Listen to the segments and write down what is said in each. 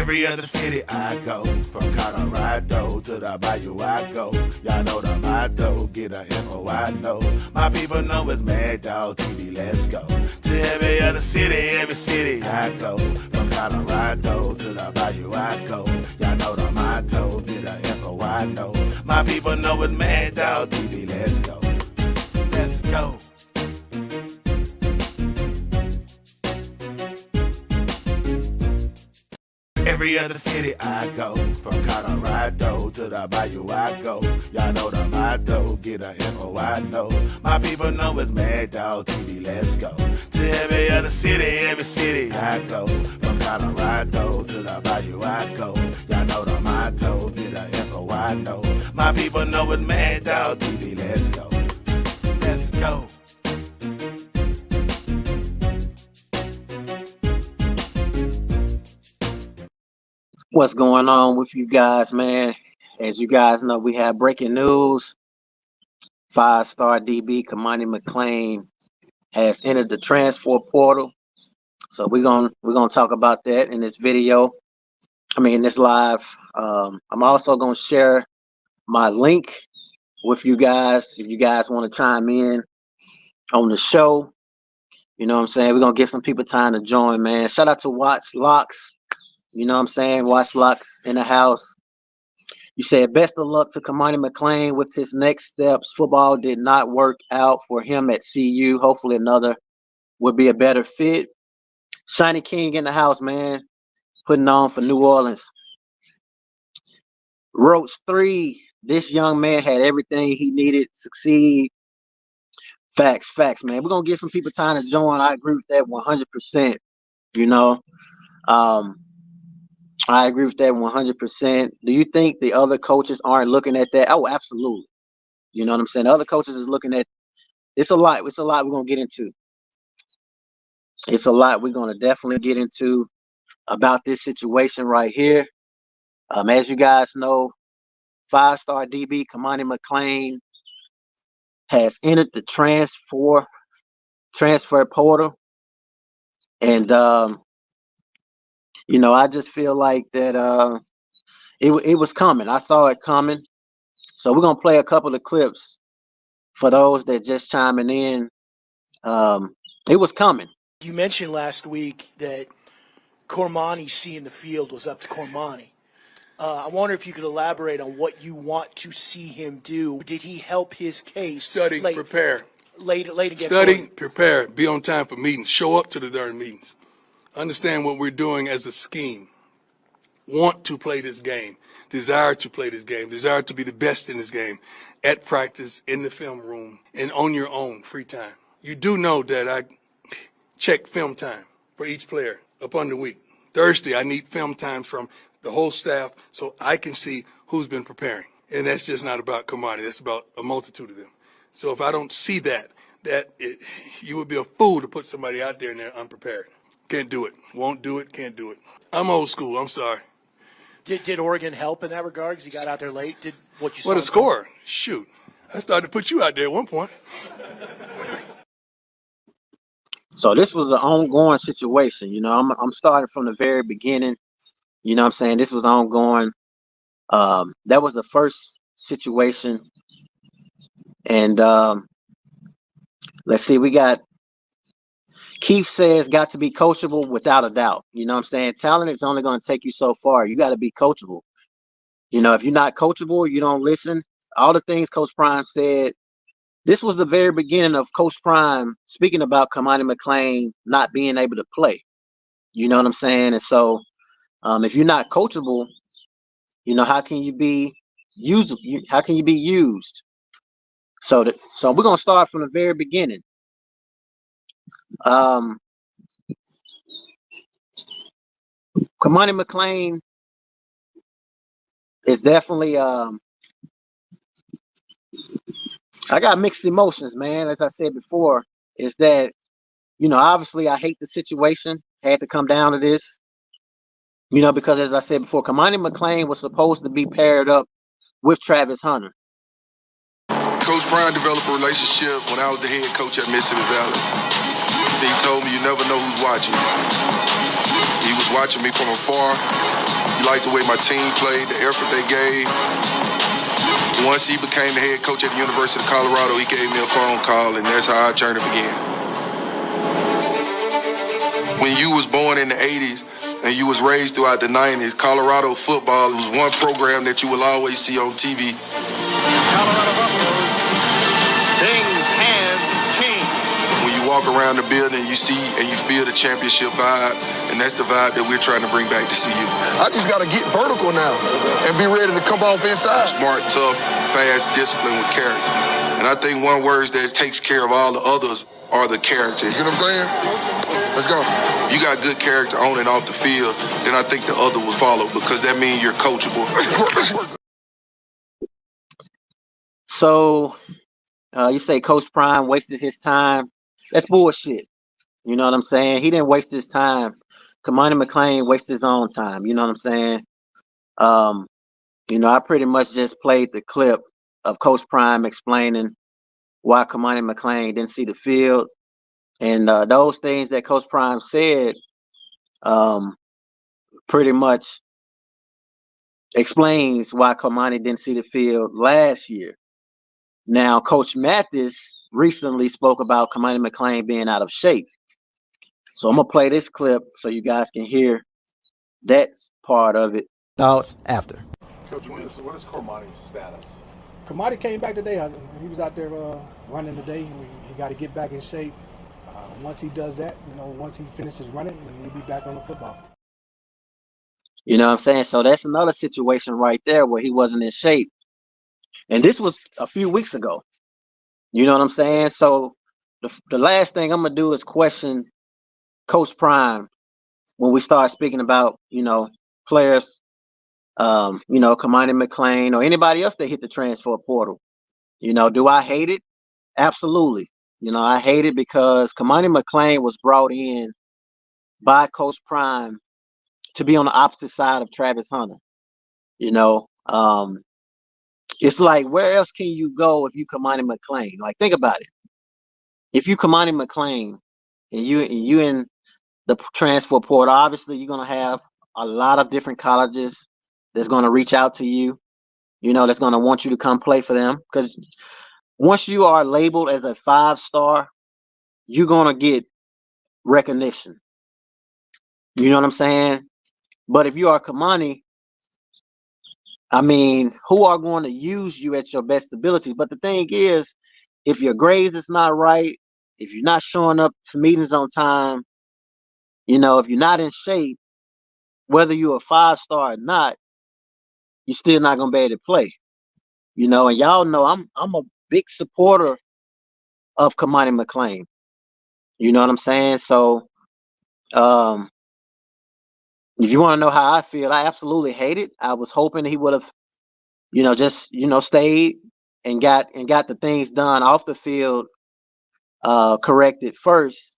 Every other city I go, from Colorado to the Bayou I go. Y'all know the motto, get a info I know. My people know it's Mad Dog TV, let's go. To every other city I go. From Colorado to the Bayou I go. Y'all know the motto, get a info I know. My people know it's Mad Dog TV, let's go. Let's go. Every other city I go, from Colorado to the Bayou I go. Y'all know the motto, get a info I know. My people know it's Mad Dog TV, let's go. To every other city I go. From Colorado to the Bayou I go. Y'all know the motto, get a info I know. My people know it's Mad Dog TV, let's go. Let's go. What's going on with you guys, man? As you guys know, we have breaking news. 5-star DB Kamani McClain has entered the transfer portal. So we're gonna talk about that in this video. In this live. I'm also gonna share my link with you guys if you guys want to chime in on the show. You know what I'm saying? We're gonna get some people time to join, man. Shout out to Watts Locks. You know what I'm saying? Watch Locks in the house. You said best of luck to Kamani McClain with his next steps. Football did not work out for him at CU. Hopefully another would be a better fit. Shiny King in the house, man. Putting on for New Orleans. Roach 3. This young man had everything he needed to succeed. Facts, man. We're going to give some people time to join. I agree with that 100%. You know. I agree with that 100%. Do you think the other coaches aren't looking at that? Oh, absolutely. You know what I'm saying? The other coaches is looking at it's a lot. It's a lot we're gonna get into. It's a lot we're gonna definitely get into about this situation right here. As you guys know, 5-star DB Kamani McClain has entered the transfer portal, and you know, I just feel like that it was coming. I saw it coming. So we're gonna play a couple of clips for those that just chiming in. It was coming. You mentioned last week that Cormani seeing the field was up to Cormani. I wonder if you could elaborate on what you want to see him do. Did he help his case? Study, prepare. Late against Study, Oregon? prepare, be on time for meetings. Show up to the darn meetings. Understand what we're doing as a scheme. Want to play this game. Desire to play this game. Desire to be the best in this game. At practice, in the film room, and on your own free time. You do know that I check film time for each player upon the week. Thursday, I need film time from the whole staff so I can see who's been preparing. And that's just not about Kamani. That's about a multitude of them. So if I don't see that you would be a fool to put somebody out there and they're unprepared. Can't do it. Won't do it. Can't do it. I'm old school. I'm sorry. Did Oregon help in that regard because he got out there late? Did what you saw? What a score. Shoot. I started to put you out there at one point. So this was an ongoing situation. You know, I'm starting from the very beginning. You know what I'm saying? This was ongoing. That was the first situation. And let's see, we got Keith says got to be coachable without a doubt. You know what I'm saying? Talent is only going to take you so far. You got to be coachable. You know, if you're not coachable, you don't listen. All the things Coach Prime said. This was the very beginning of Coach Prime speaking about Kamani McClain not being able to play. You know what I'm saying? And so if you're not coachable, you know, how can you be used? How can you be used? So we're going to start from the very beginning. Kamani McClain is definitely I got mixed emotions, man. As I said before, is that, you know, obviously I hate the situation. Had to come down to this, you know, because as I said before, Kamani McClain was supposed to be paired up with Travis Hunter. Coach Prime developed a relationship when I was the head coach at Mississippi Valley. He told me you never know who's watching you. He was watching me from afar. He liked the way my team played, the effort they gave. Once he became the head coach at the University of Colorado, he gave me a phone call, and that's how our journey began. When you was born in the 80s and you was raised throughout the 90s, Colorado football was one program that you will always see on TV. Colorado Buffaloes, things have changed. When you walk around the building, you see and you feel the championship vibe, and that's the vibe that we're trying to bring back to CU. I just got to get vertical now and be ready to come off inside. Smart, tough, fast, disciplined with character. And I think one word that takes care of all the others are the character. You know what I'm saying? Let's go. You got good character on and off the field, then I think the other will follow, because that means you're coachable. So you say Coach Prime wasted his time. That's bullshit. You know what I'm saying? He didn't waste his time. Kamani McClain wasted his own time. You know what I'm saying? I pretty much just played the clip of Coach Prime explaining why Kamani McClain didn't see the field. And those things that Coach Prime said pretty much explains why Cormani didn't see the field last year. Now, Coach Mathis recently spoke about Kamani McClain being out of shape. So I'm going to play this clip so you guys can hear that part of it. Thoughts after. Coach, what is Cormani's status? Kamani came back today. He was out there running today. He got to get back in shape. Once he does that, once he finishes running, he'll be back on the football field. You know what I'm saying? So that's another situation right there where he wasn't in shape. And this was a few weeks ago. You know what I'm saying? So the last thing I'm going to do is question Coach Prime when we start speaking about, players, Kamani McClain or anybody else that hit the transfer portal. Do I hate it? Absolutely. I hate it because Kamani McClain was brought in by Coach Prime to be on the opposite side of Travis Hunter. It's like, where else can you go if you Kamani McClain? Like, think about it. If you Kamani McClain and you in the transfer portal, obviously you're gonna have a lot of different colleges that's gonna reach out to you. That's gonna want you to come play for them, because once you are labeled as a 5-star, you're gonna get recognition. You know what I'm saying? But if you are Kamani, who are going to use you at your best abilities? But the thing is, if your grades is not right, if you're not showing up to meetings on time, if you're not in shape, whether you're a 5-star or not, you're still not gonna be able to play. And y'all know I'm a big supporter of Kamani McClain. You know what I'm saying? So if you want to know how I feel, I absolutely hate it. I was hoping he would have, just stayed and got the things done off the field corrected first.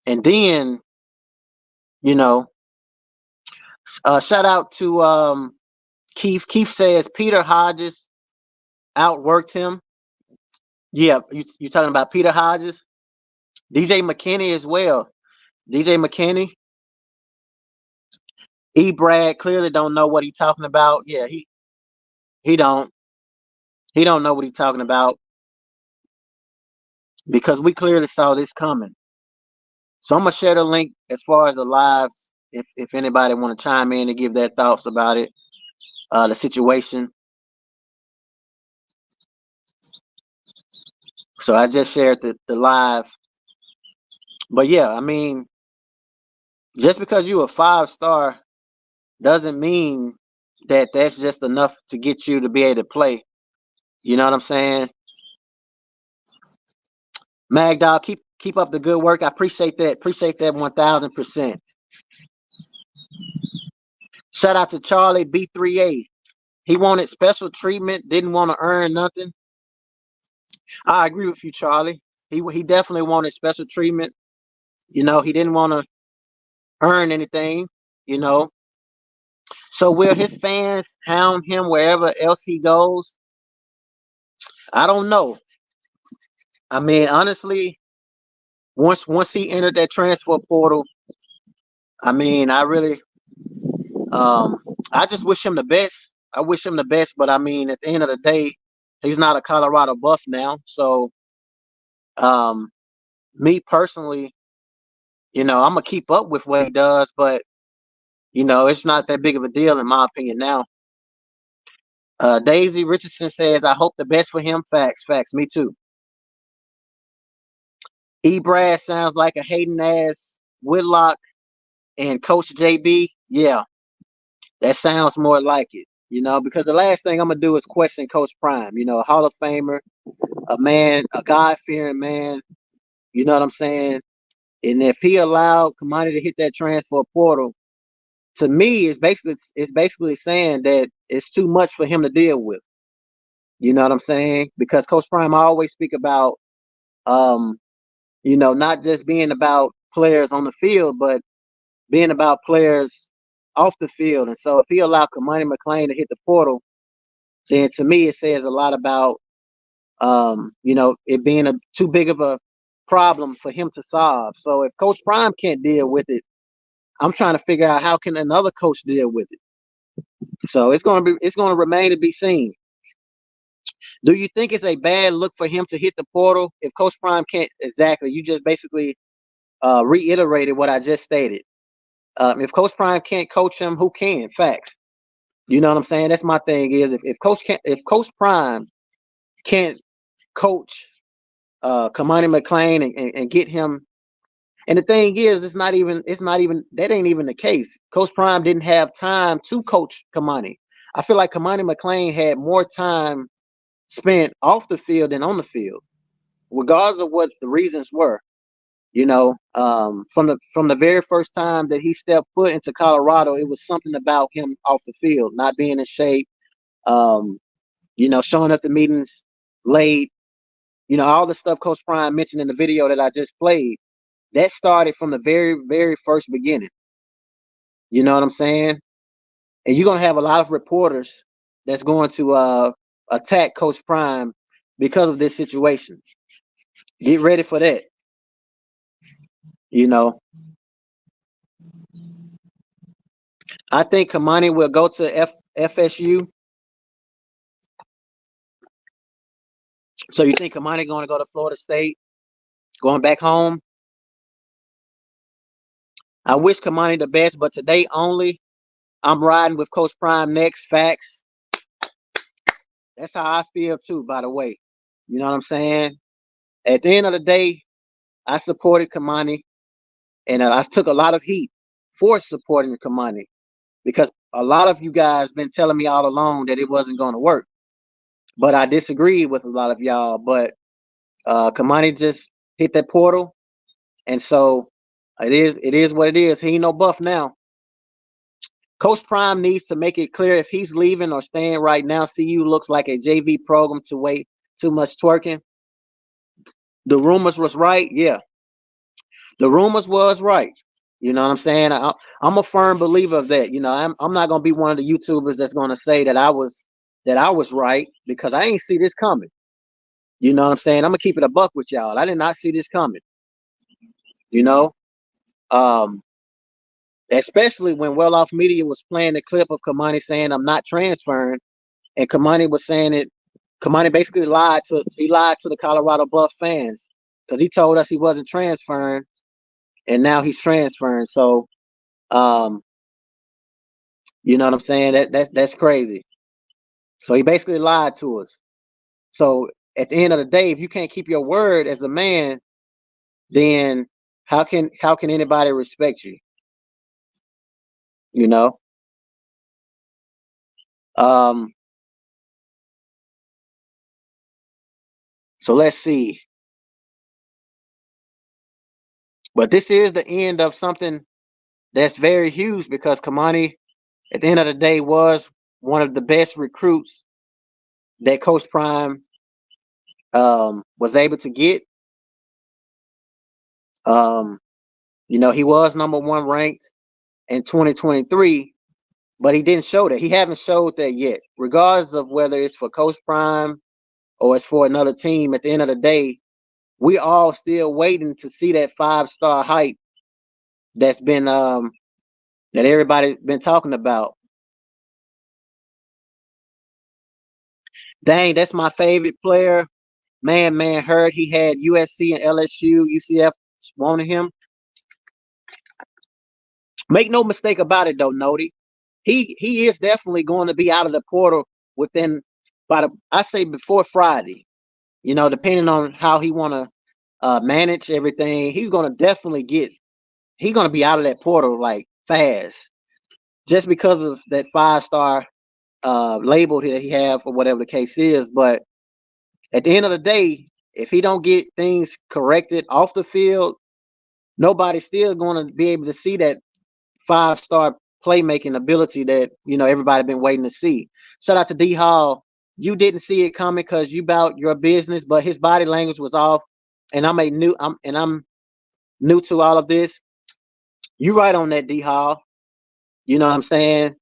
And then, shout out to Keith. Keith says Peter Hodges outworked him. Yeah, you're talking about Peter Hodges. DJ McKinney as well. DJ McKinney. Brad clearly don't know what he's talking about. Yeah, he don't know what he's talking about, because we clearly saw this coming. So I'm gonna share the link as far as the live, if anybody want to chime in and give their thoughts about it, the situation. So I just shared the live. But yeah, just because you're a 5-star doesn't mean that that's just enough to get you to be able to play. You know what I'm saying? Mag Dog, keep up the good work. I appreciate that. Appreciate that 1000%. Shout out to Charlie B3A. He wanted special treatment, didn't want to earn nothing. I agree with you, Charlie. He definitely wanted special treatment. He didn't want to earn anything, So will his fans hound him wherever else he goes? I don't know. Honestly, once he entered that transfer portal, I mean, I just wish him the best. I wish him the best, but I mean, at the end of the day, he's not a Colorado Buff now. So, um, me personally, I'm gonna keep up with what he does, but it's not that big of a deal in my opinion now. Daisy Richardson says, "I hope the best for him." Facts, facts. Me too. E. Brad sounds like a hating ass Whitlock and Coach JB. Yeah, that sounds more like it. Because the last thing I'm gonna do is question Coach Prime. A Hall of Famer, a man, a God-fearing man. You know what I'm saying? And if he allowed Kamani to hit that transfer portal, to me, it's basically saying that it's too much for him to deal with. You know what I'm saying? Because Coach Prime always speak about, not just being about players on the field, but being about players off the field. And so if he allowed Kamani McClain to hit the portal, then to me it says a lot about it being too big of a problem for him to solve. So if Coach Prime can't deal with it, I'm trying to figure out how can another coach deal with it. So it's gonna remain to be seen. Do you think it's a bad look for him to hit the portal if Coach Prime can't? Exactly. You just basically reiterated what I just stated. If Coach Prime can't coach him, who can? Facts. You know what I'm saying? That's my thing. Is if Coach Prime can't coach Kamani McClain and get him. And the thing is, it's not even that ain't even the case. Coach Prime didn't have time to coach Kamani. I feel like Kamani McClain had more time spent off the field than on the field, regardless of what the reasons were. From the very first time that he stepped foot into Colorado, it was something about him off the field, not being in shape, showing up to meetings late, all the stuff Coach Prime mentioned in the video that I just played. That started from the very, very first beginning. You know what I'm saying? And you're gonna have a lot of reporters that's going to attack Coach Prime because of this situation. Get ready for that. I think Kamani will go to FSU. So you think Kamani going to go to Florida State, going back home? I wish Kamani the best, but today only, I'm riding with Coach Prime next. Facts. That's how I feel too, by the way. You know what I'm saying? At the end of the day, I supported Kamani, and I took a lot of heat for supporting Kamani because a lot of you guys been telling me all along that it wasn't going to work. But I disagreed with a lot of y'all. But Kamani just hit that portal, and so it is what it is. He ain't no buff now. Coach Prime needs to make it clear if he's leaving or staying right now. CU looks like a JV program to wait too much twerking. The rumors was right. Yeah. The rumors was right. You know what I'm saying? I'm a firm believer of that. I'm not gonna be one of the YouTubers that's gonna say that I was right because I ain't see this coming. You know what I'm saying? I'm gonna keep it a buck with y'all. I did not see this coming. Um, Especially when Well Off Media was playing the clip of Kamani saying I'm not transferring, and Kamani was saying it. Kamani basically lied to the Colorado Buff fans because he told us he wasn't transferring, and now he's transferring. So, you know what I'm saying? That's crazy. So he basically lied to us. So at the end of the day, if you can't keep your word as a man, then how can anybody respect you? You know. So let's see. But this is the end of something that's very huge because Kamani, at the end of the day, was one of the best recruits that Coach Prime was able to get. He was number one ranked in 2023, but he didn't show that. He haven't showed that yet. Regardless of whether it's for Coach Prime or it's for another team, at the end of the day, we all still waiting to see that 5-star hype that's been that everybody been talking about. Dang, that's my favorite player. Man, heard he had USC and LSU, UCF wanted him. Make no mistake about it, though, Nody. He is definitely going to be out of the portal within I say before Friday. You know, depending on how he want to manage everything, he's going to definitely he's going to be out of that portal like fast, just because of that 5-star label that he have or whatever the case is. But at the end of the day, if he don't get things corrected off the field, nobody's still going to be able to see that 5-star playmaking ability that, you know, everybody been waiting to see. Shout out to D Hall. You didn't see it coming because you about your business, but his body language was off. And I'm new to all of this. You right on that, D Hall. You know what I'm saying?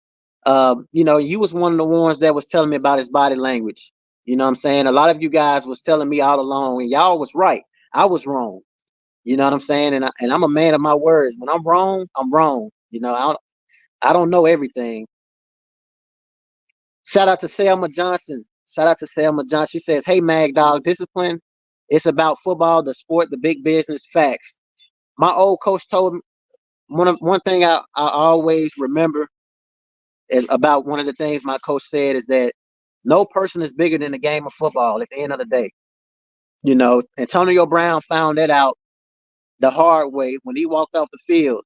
You know, you was one of the ones that was telling me about his body language. You know what I'm saying? A lot of you guys was telling me all along, and y'all was right. I was wrong. You know what I'm saying? And I'm a man of my words. When I'm wrong, I'm wrong. You know, I don't know everything. Shout out to Selma Johnson. Shout out to Selma Johnson. She says, "Hey, Mag Dog, discipline. It's about football, the sport, the big business, facts." My old coach told me one thing I always remember is about one of the things my coach said is that no person is bigger than the game of football at the end of the day. You know, Antonio Brown found that out the hard way when he walked off the field.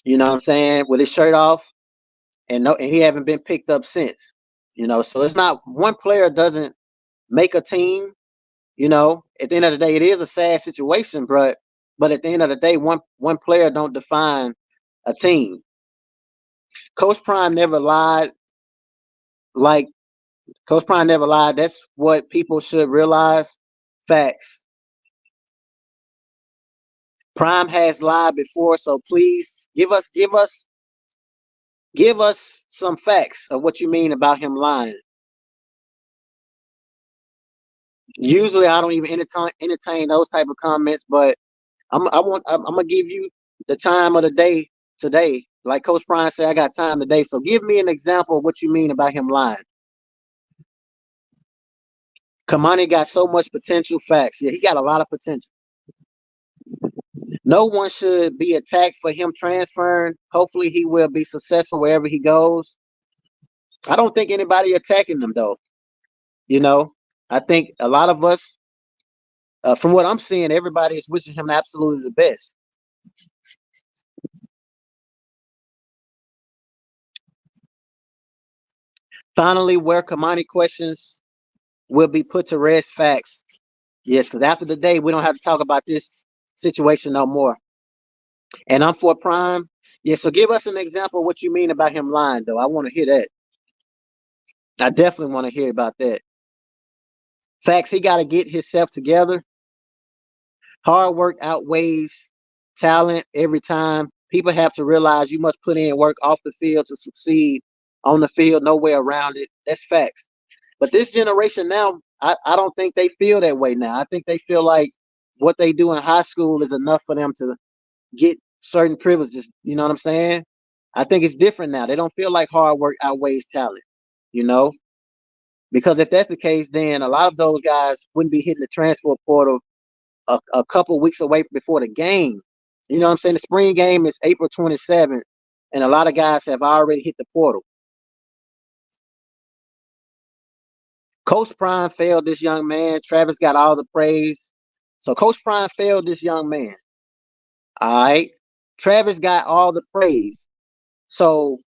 You know what I'm saying? With his shirt off, and he haven't been picked up since. You know, so it's not one player doesn't make a team. You know, at the end of the day, it is a sad situation, but at the end of the day, one player don't define a team. Coach Prime never lied. Like Coach Prime never lied. That's what people should realize. Facts. Prime has lied before, so please give us some facts of what you mean about him lying. Usually, I don't even entertain those type of comments, but I'm gonna give you the time of the day today. Like Coach Prime said, I got time today. So give me an example of what you mean about him lying. Kamani got so much potential. Facts. Yeah, he got a lot of potential. No one should be attacked for him transferring. Hopefully, he will be successful wherever he goes. I don't think anybody attacking him though. You know, I think a lot of us, from what I'm seeing, everybody is wishing him absolutely the best. Finally, where Kamani questions will be put to rest. Facts. Yes, because after the day, we don't have to talk about this situation no more. And I'm for Prime. Yeah, so give us an example of what you mean about him lying, though. I want to hear that. I definitely want to hear about that. Facts, he got to get himself together. Hard work outweighs talent every time. People have to realize you must put in work off the field to succeed on the field, no way around it. That's facts. But this generation now, I don't think they feel that way now. I think they feel like what they do in high school is enough for them to get certain privileges. You know what I'm saying? I think it's different now. They don't feel like hard work outweighs talent, you know? Because if that's the case, then a lot of those guys wouldn't be hitting the transfer portal a couple weeks away before the game. You know what I'm saying? The spring game is April 27th, and a lot of guys have already hit the portal. Coach Prime failed this young man. Travis got all the praise. So Coach Prime failed this young man. All right. Travis got all the praise. So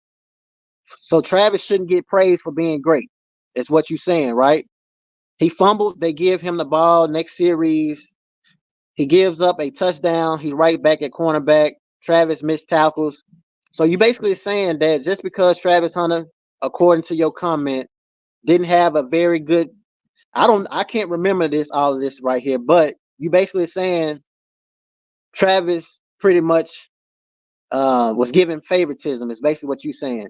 Travis shouldn't get praise for being great. That's what you're saying, right? He fumbled. They give him the ball. Next series, he gives up a touchdown. He's right back at cornerback. Travis missed tackles. So you basically saying that just because Travis Hunter, according to your comment, didn't have a very good, I can't remember all of this right here, but you basically saying Travis pretty much was given favoritism. Is basically what you're saying.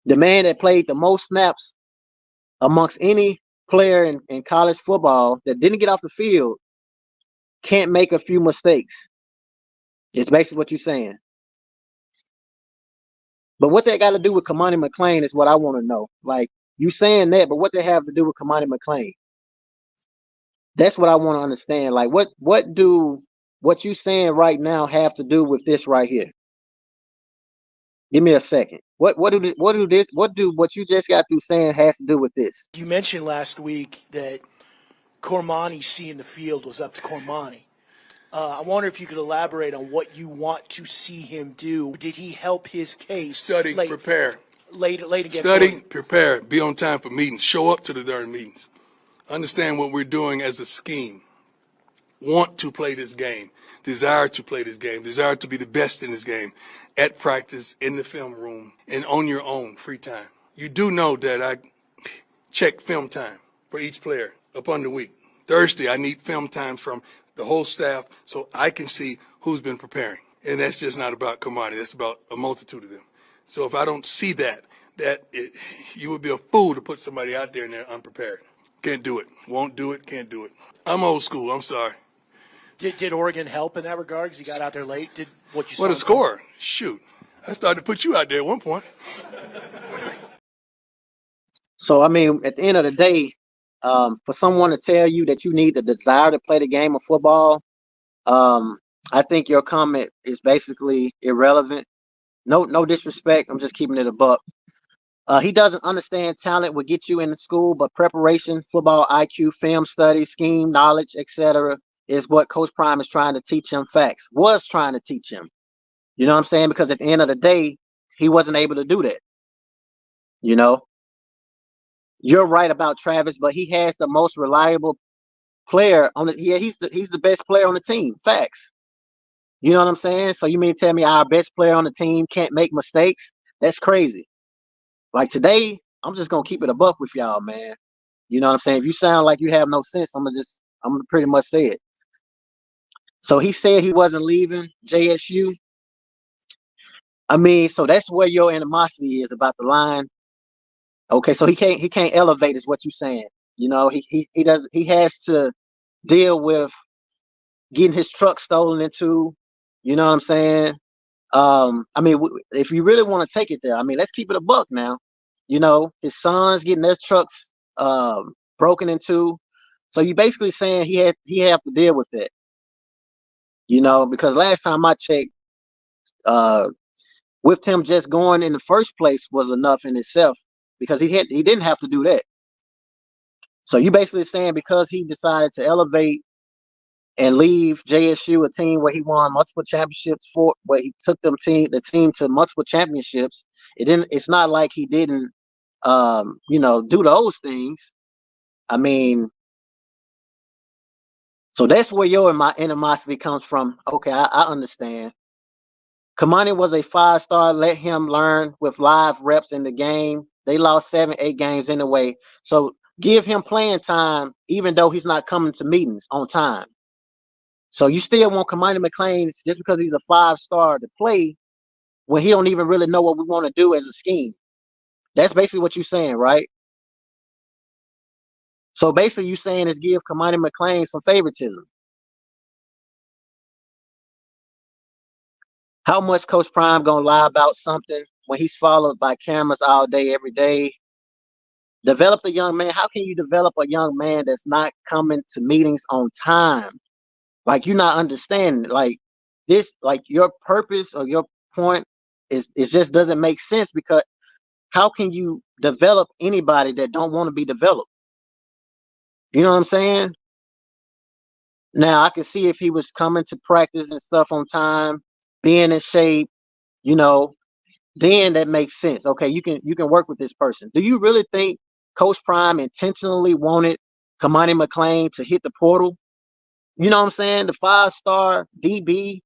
The man that played the most snaps amongst any player in college football that didn't get off the field can't make a few mistakes. It's basically what you're saying. But what they got to do with Kamani McClain is what I want to know. Like, you saying that, but what they have to do with Kamani McClain? That's what I want to understand. Like, what do what you saying right now have to do with this right here? Give me a second. What do what you just got through saying has to do with this? You mentioned last week that Cormani seeing the field was up to Cormani. I wonder if you could elaborate on what you want to see him do. Did he help his case? Study, prepare. Late against Study, Oregon? prepare, be on time for meetings, show up to the darn meetings. Understand what we're doing as a scheme. Want to play this game, desire to play this game, desire to be the best in this game, at practice, in the film room, and on your own free time. You do know that I check film time for each player upon the week. Thursday, I need film times from the whole staff so I can see who's been preparing. And that's just not about Kamani. That's about a multitude of them. So if I don't see that, you would be a fool to put somebody out there and they're unprepared. Can't do it. Won't do it. Can't do it. I'm old school. I'm sorry. Did Oregon help in that regard because he got out there late? Did what you saw? What a score. Shoot. I started to put you out there at one point. So, I mean, at the end of the day, for someone to tell you that you need the desire to play the game of football, I think your comment is basically irrelevant. No disrespect. I'm just keeping it a buck. He doesn't understand talent will get you into school, but preparation, football IQ, film study, scheme, knowledge, etc., is what Coach Prime is trying to teach him. Facts. Was trying to teach him. You know what I'm saying? Because at the end of the day, he wasn't able to do that. You know? You're right about Travis, but he has the most reliable player on the. Yeah, he's the best player on the team. Facts. You know what I'm saying? So you mean to tell me our best player on the team can't make mistakes? That's crazy. Like today, I'm just gonna keep it a buck with y'all, man. You know what I'm saying? If you sound like you have no sense, I'm gonna pretty much say it. So he said he wasn't leaving JSU. I mean, so that's where your animosity is about the line. Okay, so he can't elevate is what you're saying. You know, he has to deal with getting his truck stolen into. You know what I'm saying? I mean, if you really want to take it there, I mean, let's keep it a buck now. You know, his sons getting their trucks broken into. So you basically saying he have to deal with that. You know, because last time I checked, with him just going in the first place was enough in itself because he didn't have to do that. So you basically saying because he decided to elevate and leave JSU, a team where he won multiple championships for, where he took the team to multiple championships. It's not like he didn't, do those things. I mean, so that's where your animosity comes from. Okay, I understand. Kamani was a 5-star. Let him learn with live reps in the game. They lost 7, 8 games anyway. So give him playing time, even though he's not coming to meetings on time. So you still want Kamani McClain just because he's a 5-star to play when he don't even really know what we want to do as a scheme. That's basically what you're saying, right? So basically you're saying is give Kamani McClain some favoritism. How much Coach Prime gonna lie about something when he's followed by cameras all day, every day? Develop the young man. How can you develop a young man that's not coming to meetings on time? Like you're not understanding. Like this, like your purpose or your point is it just doesn't make sense because how can you develop anybody that don't want to be developed? You know what I'm saying? Now I can see if he was coming to practice and stuff on time, being in shape, you know, then that makes sense. Okay, you can work with this person. Do you really think Coach Prime intentionally wanted Kamani McClain to hit the portal? You know what I'm saying? The 5-star DB.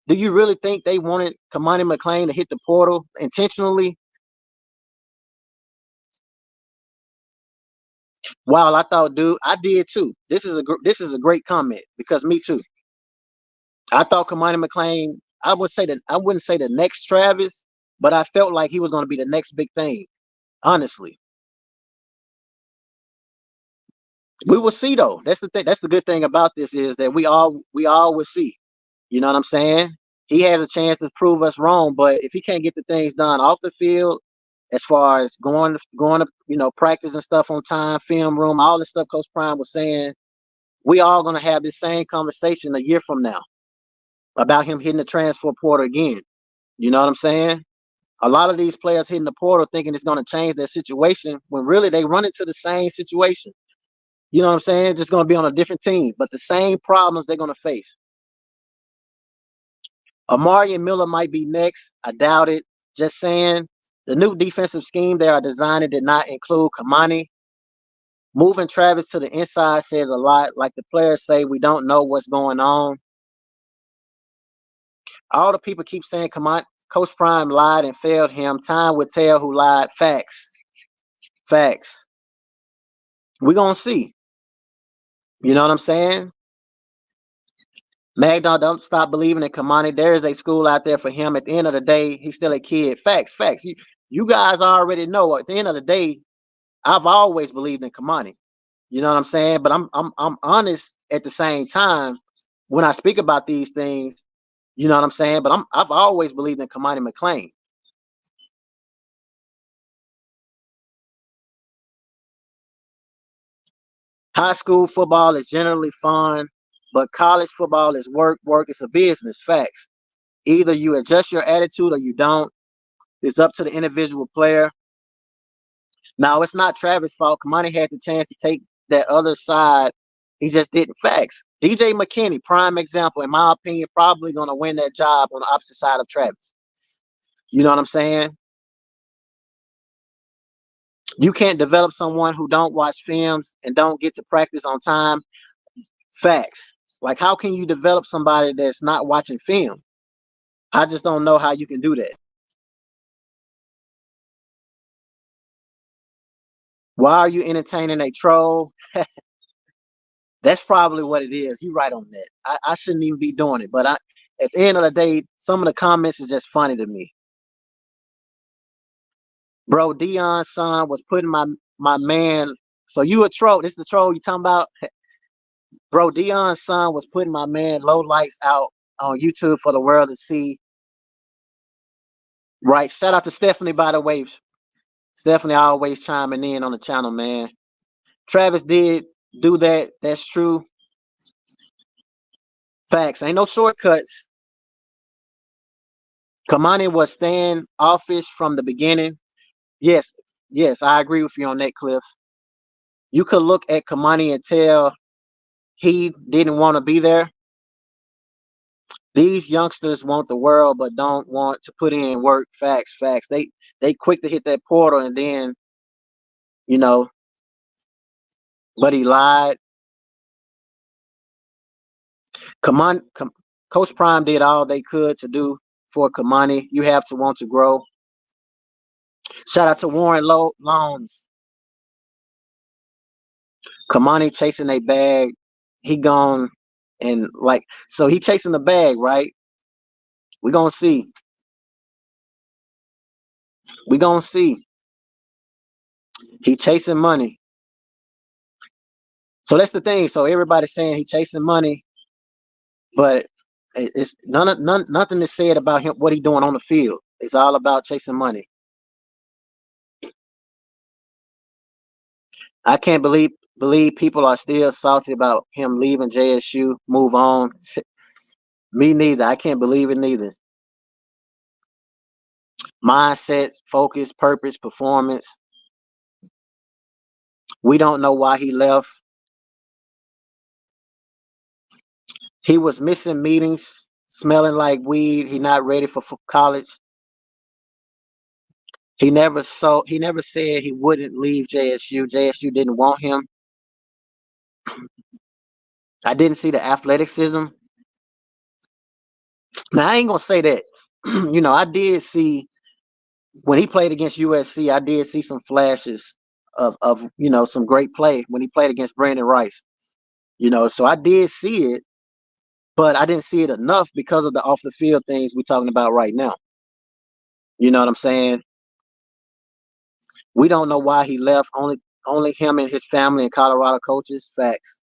Do you really think they wanted Kamani McClain to hit the portal intentionally? Wow, I thought, dude, I did too. This is a great comment because me too. I thought Kamani McClain. I wouldn't say the next Travis, but I felt like he was going to be the next big thing. Honestly, we will see though. That's the thing. That's the good thing about this is that we all will see. You know what I'm saying? he has a chance to prove us wrong. But if he can't get the things done off the field, as far as going to practice and stuff on time, film room, all the stuff Coach Prime was saying, we all gonna have this same conversation a year from now about him hitting the transfer portal again. You know what I'm saying? A lot of these players hitting the portal thinking it's gonna change their situation when really they run into the same situation. You know what I'm saying? Just gonna be on a different team, but the same problems they're gonna face. Amari and Miller might be next. I doubt it. Just saying. The new defensive scheme they are designing did not include Kamani. Moving Travis to the inside says a lot. Like the players say, we don't know what's going on. All the people keep saying Coach Prime lied and failed him. Time would tell who lied. Facts. Facts. We're going to see. You know what I'm saying? Magdal, don't stop believing in Kamani. There is a school out there for him. At the end of the day, he's still a kid. Facts. Facts. You guys already know. At the end of the day, I've always believed in Kamani. You know what I'm saying? But I'm honest at the same time when I speak about these things. You know what I'm saying? But I've always believed in Kamani McClain. High school football is generally fun, but college football is work. It's a business. Facts. Either you adjust your attitude or you don't. It's up to the individual player. Now, it's not Travis' fault. Kamani had the chance to take that other side. He just didn't. Facts. DJ McKinney, prime example, in my opinion, probably going to win that job on the opposite side of Travis. You know what I'm saying? You can't develop someone who don't watch films and don't get to practice on time. Facts. Like, how can you develop somebody that's not watching film? I just don't know how you can do that. Why are you entertaining a troll? That's probably what it is. You're right on that. I shouldn't even be doing it. But at the end of the day, some of the comments is just funny to me. Bro, Dion's son was putting my man. So you a troll. This is the troll you talking about? Bro, Dion's son was putting my man low lights out on YouTube for the world to see. Right. Shout out to Stephanie, by the way. Stephanie always chiming in on the channel, man. Travis did do that. That's true. Facts. Ain't no shortcuts. Kamani was standoffish from the beginning. Yes, I agree with you on that, Cliff. You could look at Kamani and tell he didn't want to be there. These youngsters want the world but don't want to put in work. Facts. They quick to hit that portal and then, but he lied. Coach Prime did all they could to do for Kamani. You have to want to grow. Shout out to Warren Loans. Kamani chasing a bag. He gone and so he chasing the bag, right? We're gonna see. We're gonna see. He chasing money. So that's the thing. So everybody's saying he chasing money, but it's nothing is said about him, what he doing on the field. It's all about chasing money. I can't believe people are still salty about him leaving JSU. Move on. Me neither. I can't believe it neither. Mindset, focus, purpose, performance. We don't know why he left. He was missing meetings, smelling like weed. He not ready for college. He never said he wouldn't leave JSU. JSU didn't want him. I didn't see the athleticism. Now I ain't gonna say that. I did see when he played against USC, I did see some flashes of some great play when he played against Brandon Rice. So I did see it, but I didn't see it enough because of the off the field things we're talking about right now. You know what I'm saying? We don't know why he left. Only him and his family and Colorado coaches. Facts.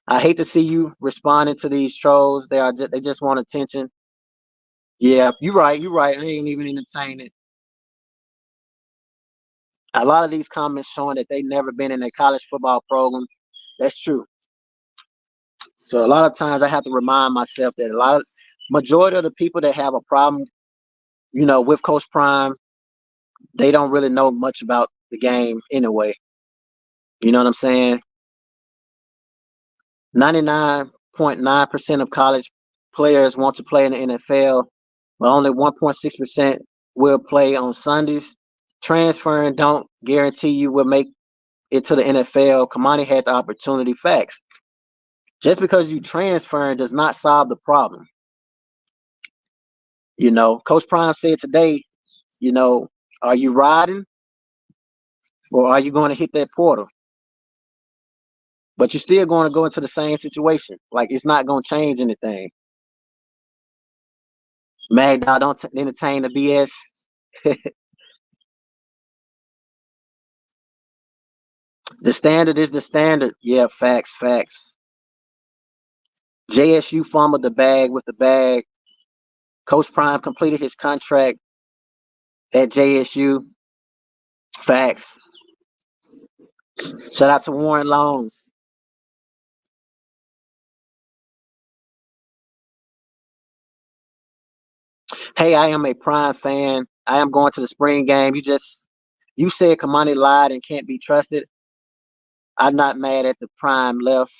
I hate to see you responding to these trolls. They just want attention. Yeah, you're right. You're right. I ain't even entertain it. A lot of these comments showing that they never been in a college football program. That's true. So a lot of times I have to remind myself that majority of the people that have a problem, with Coach Prime, they don't really know much about the game anyway. You know what I'm saying? 99.9% of college players want to play in the NFL, but only 1.6% will play on Sundays. Transferring don't guarantee you will make it to the NFL. Kamani had the opportunity. Facts. Just because you transferring does not solve the problem. Coach Prime said today, are you riding or are you going to hit that portal? But you're still going to go into the same situation. Like, it's not going to change anything. Mad dog, don't entertain the BS. The standard is the standard. Yeah, facts. JSU fumbled the bag with the bag. Coach Prime completed his contract at JSU. Facts. Shout out to Warren Loans. Hey, I am a Prime fan. I am going to the spring game. You said Kamani lied and can't be trusted. I'm not mad at the Prime left.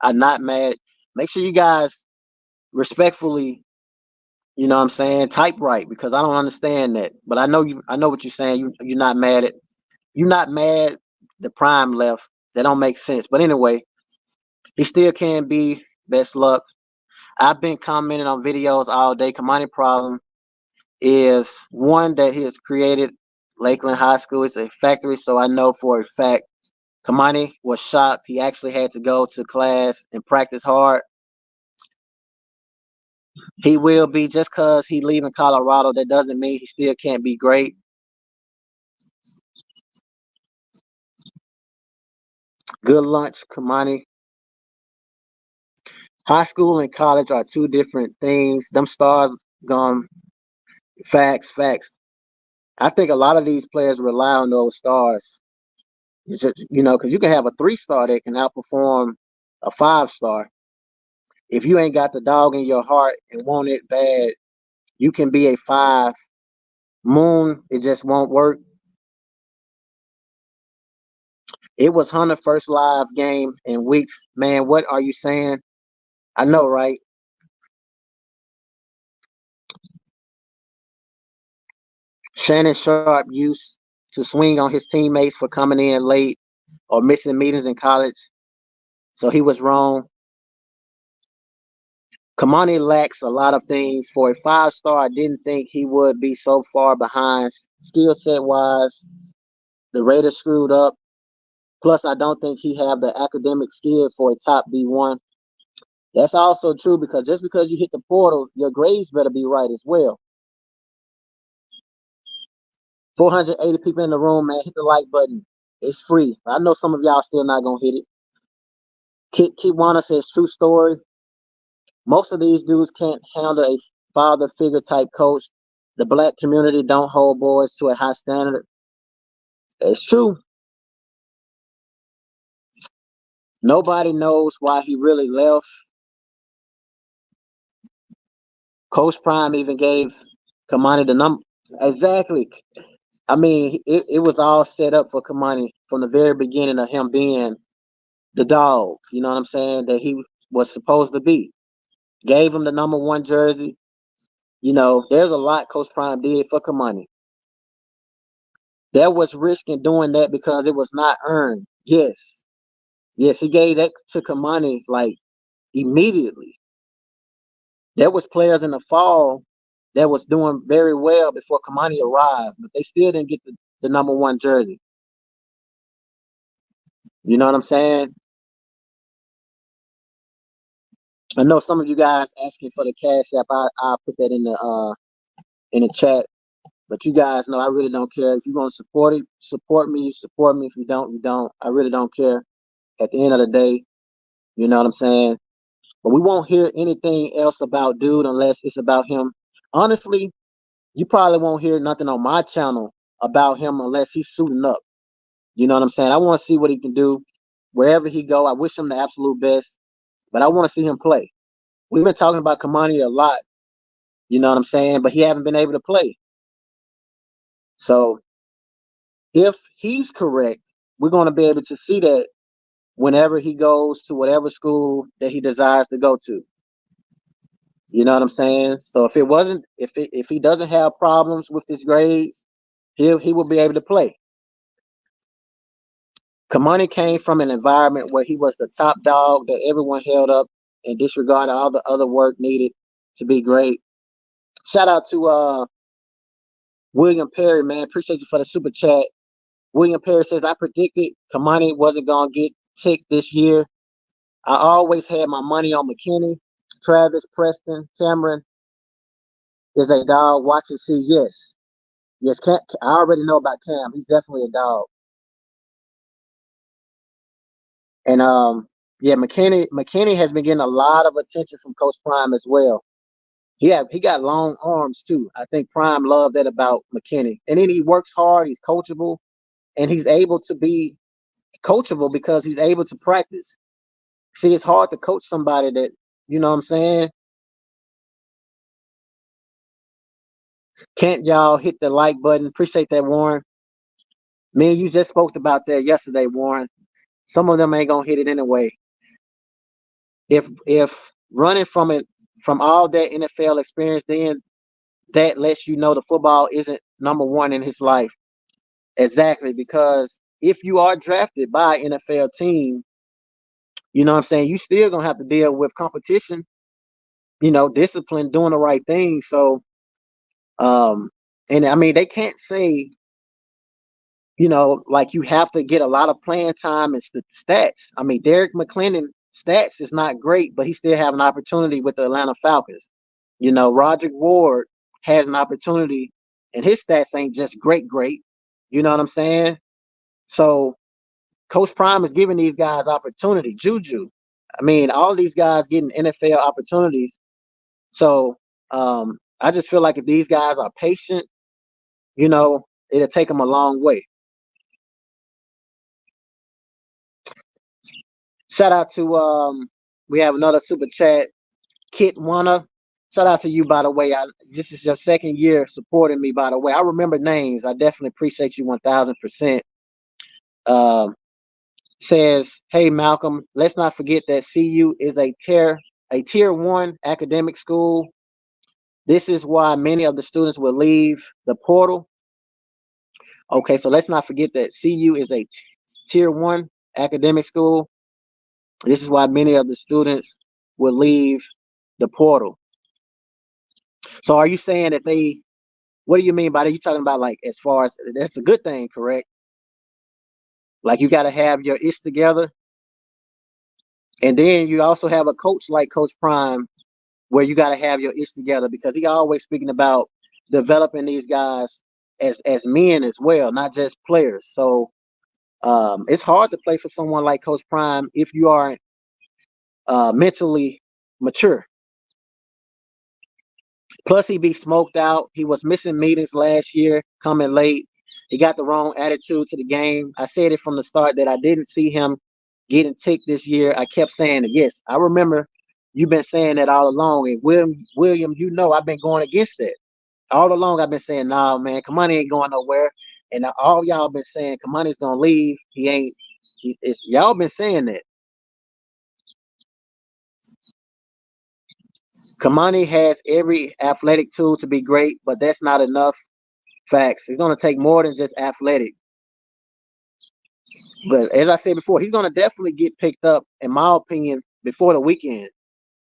I'm not mad. Make sure you guys respectfully, type right, because I don't understand that. But I know what you're saying. You're not mad at the Prime left. That don't make sense. But anyway, he still can be. Best luck. I've been commenting on videos all day. Kamani problem is one that he has created. Lakeland High School is a factory, so I know for a fact Kamani was shocked. He actually had to go to class and practice hard. He will be, just because he leaving Colorado, that doesn't mean he still can't be great. Good lunch, Cormani. High school and college are two different things. Them stars gone. Facts. I think a lot of these players rely on those stars. It's just, because you can have a 3-star that can outperform a 5-star. If you ain't got the dog in your heart and want it bad, you can be a 5. Moon, it just won't work. It was Hunter's first live game in weeks. Man, what are you saying? I know, right? Shannon Sharp used to swing on his teammates for coming in late or missing meetings in college, so he was wrong. Kamani lacks a lot of things. For a 5-star, I didn't think he would be so far behind skill set wise. The Raiders screwed up. Plus, I don't think he have the academic skills for a top D1. That's also true, because just because you hit the portal, your grades better be right as well. 480 people in the room, man. Hit the like button. It's free. I know some of y'all still not gonna hit it. Kiwana says true story. Most of these dudes can't handle a father figure type coach. The black community don't hold boys to a high standard. It's true. Nobody knows why he really left. Coach Prime even gave Kamani the number. Exactly. I mean, it was all set up for Kamani from the very beginning of him being the dog. You know what I'm saying? That he was supposed to be. Gave him the number 1 jersey. There's a lot Coach Prime did for Kamani. There was risk in doing that because it was not earned. Yes, he gave that to Kamani like immediately. There was players in the fall that was doing very well before Kamani arrived, but they still didn't get the number 1 jersey. You know what I'm saying? I know some of you guys asking for the Cash App. I'll put that in the chat. But you guys know I really don't care. If you're going to support it, support me. Support me. If you don't, you don't. I really don't care. At the end of the day, You know what I'm saying? But we won't hear anything else about dude unless it's about him. Honestly, you probably won't hear nothing on my channel about him unless he's suiting up. You know what I'm saying? I want to see what he can do wherever he go. I wish him the absolute best, but I want to see him play. We've been talking about Kamani a lot, you know what I'm saying? But he haven't been able to play. So if he's correct, we're going to be able to see that whenever he goes to whatever school that he desires to go to. You know what I'm saying? So if he doesn't have problems with his grades, he will be able to play. Kamani came from an environment where he was the top dog that everyone held up and disregarded all the other work needed to be great. Shout out to William Perry, man. Appreciate you for the super chat. William Perry says, I predicted Kamani wasn't going to get ticked this year. I always had my money on McKinney. Travis, Preston, Cameron is a dog. Watch and see. Yes. Yes, I already know about Cam. He's definitely a dog. And yeah, McKinney has been getting a lot of attention from Coach Prime as well. He got long arms too. I think Prime loved that about McKinney. And then he works hard, he's coachable, and he's able to be coachable because he's able to practice. See, it's hard to coach somebody that, you know what I'm saying? Can't y'all hit the like button? Appreciate that, Warren. Me and you just spoke about that yesterday, Warren. Some of them ain't gonna hit it anyway. If running from all that NFL experience, then that lets you know the football isn't number one in his life. Exactly, because if you are drafted by an NFL team, you know what I'm saying, you still gonna have to deal with competition, discipline, doing the right thing. So and I mean they can't say, like you have to get a lot of playing time and stats. I mean, Derek McClendon stats is not great, but he still have an opportunity with the Atlanta Falcons. Roderick Ward has an opportunity, and his stats ain't just great. You know what I'm saying? So Coach Prime is giving these guys opportunity. Juju, I mean, all these guys getting NFL opportunities. So I just feel like if these guys are patient, it'll take them a long way. Shout out to we have another super chat, Kit Wanna. Shout out to you, by the way. This is your second year supporting me, by the way. I remember names. I definitely appreciate you 1000%. Says, hey Malcolm, let's not forget that CU is a tier 1 academic school. This is why many of the students will leave the portal. Okay, so let's not forget that CU is a tier 1 academic school. This is why many of the students will leave the portal. So are you saying that what do you mean by that? You talking about like as far as that's a good thing, correct? Like you got to have your ish together. And then you also have a coach like Coach Prime where you got to have your ish together because he always speaking about developing these guys as men as well, not just players. So it's hard to play for someone like Coach Prime if you aren't mentally mature. Plus, he be smoked out. He was missing meetings last year, coming late. He got the wrong attitude to the game. I said it from the start that I didn't see him getting ticked this year. I kept saying it. Yes, I remember you've been saying that all along. And William, I've been going against that. All along, I've been saying, nah, man, Kamani ain't going nowhere. And all y'all been saying Kamani's going to leave. He ain't. Y'all been saying that. Kamani has every athletic tool to be great, but that's not enough. Facts. It's going to take more than just athletic. But as I said before, he's going to definitely get picked up, in my opinion, before the weekend.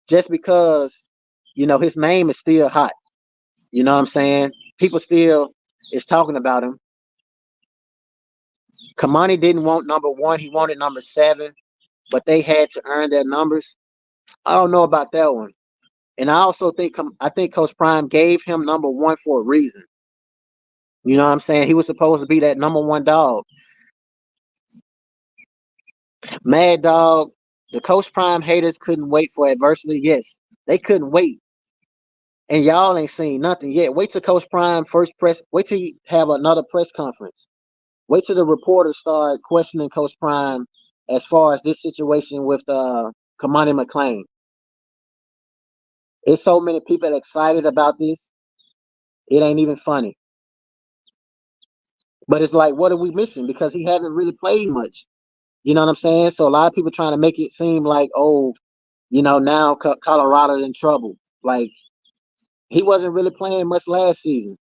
Just because, his name is still hot. You know what I'm saying? People still is talking about him. Kamani didn't want number 1. He wanted number 7. But they had to earn their numbers. I don't know about that one. And I also think Coach Prime gave him number 1 for a reason. You know what I'm saying? He was supposed to be that number 1 dog. Mad Dog The Coach Prime haters couldn't wait for adversity. Yes, they couldn't wait. And y'all ain't seen nothing yet. Wait till Coach Prime first press. Wait till he have another press conference. Wait till the reporters start questioning Coach Prime as far as this situation with Kamani McClain. It's so many people excited about this. It ain't even funny. But it's like, what are we missing? Because he haven't really played much. You know what I'm saying? So a lot of people trying to make it seem like, oh, now Colorado's in trouble. Like, he wasn't really playing much last season.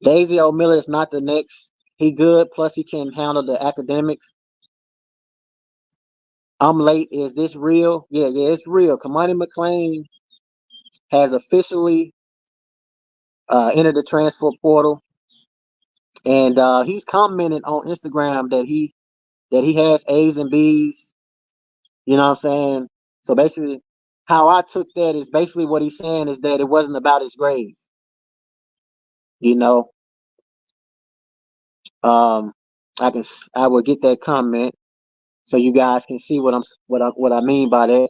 Daisy O'Miller is not the next. He good, plus he can handle the academics. I'm late. Is this real? Yeah, it's real. Kamani McClain has officially entered the transfer portal, and he's commented on Instagram that he has A's and B's. You know what I'm saying? So basically, how I took that is basically what he's saying is that it wasn't about his grades. You know, I will get that comment so you guys can see what I mean by that.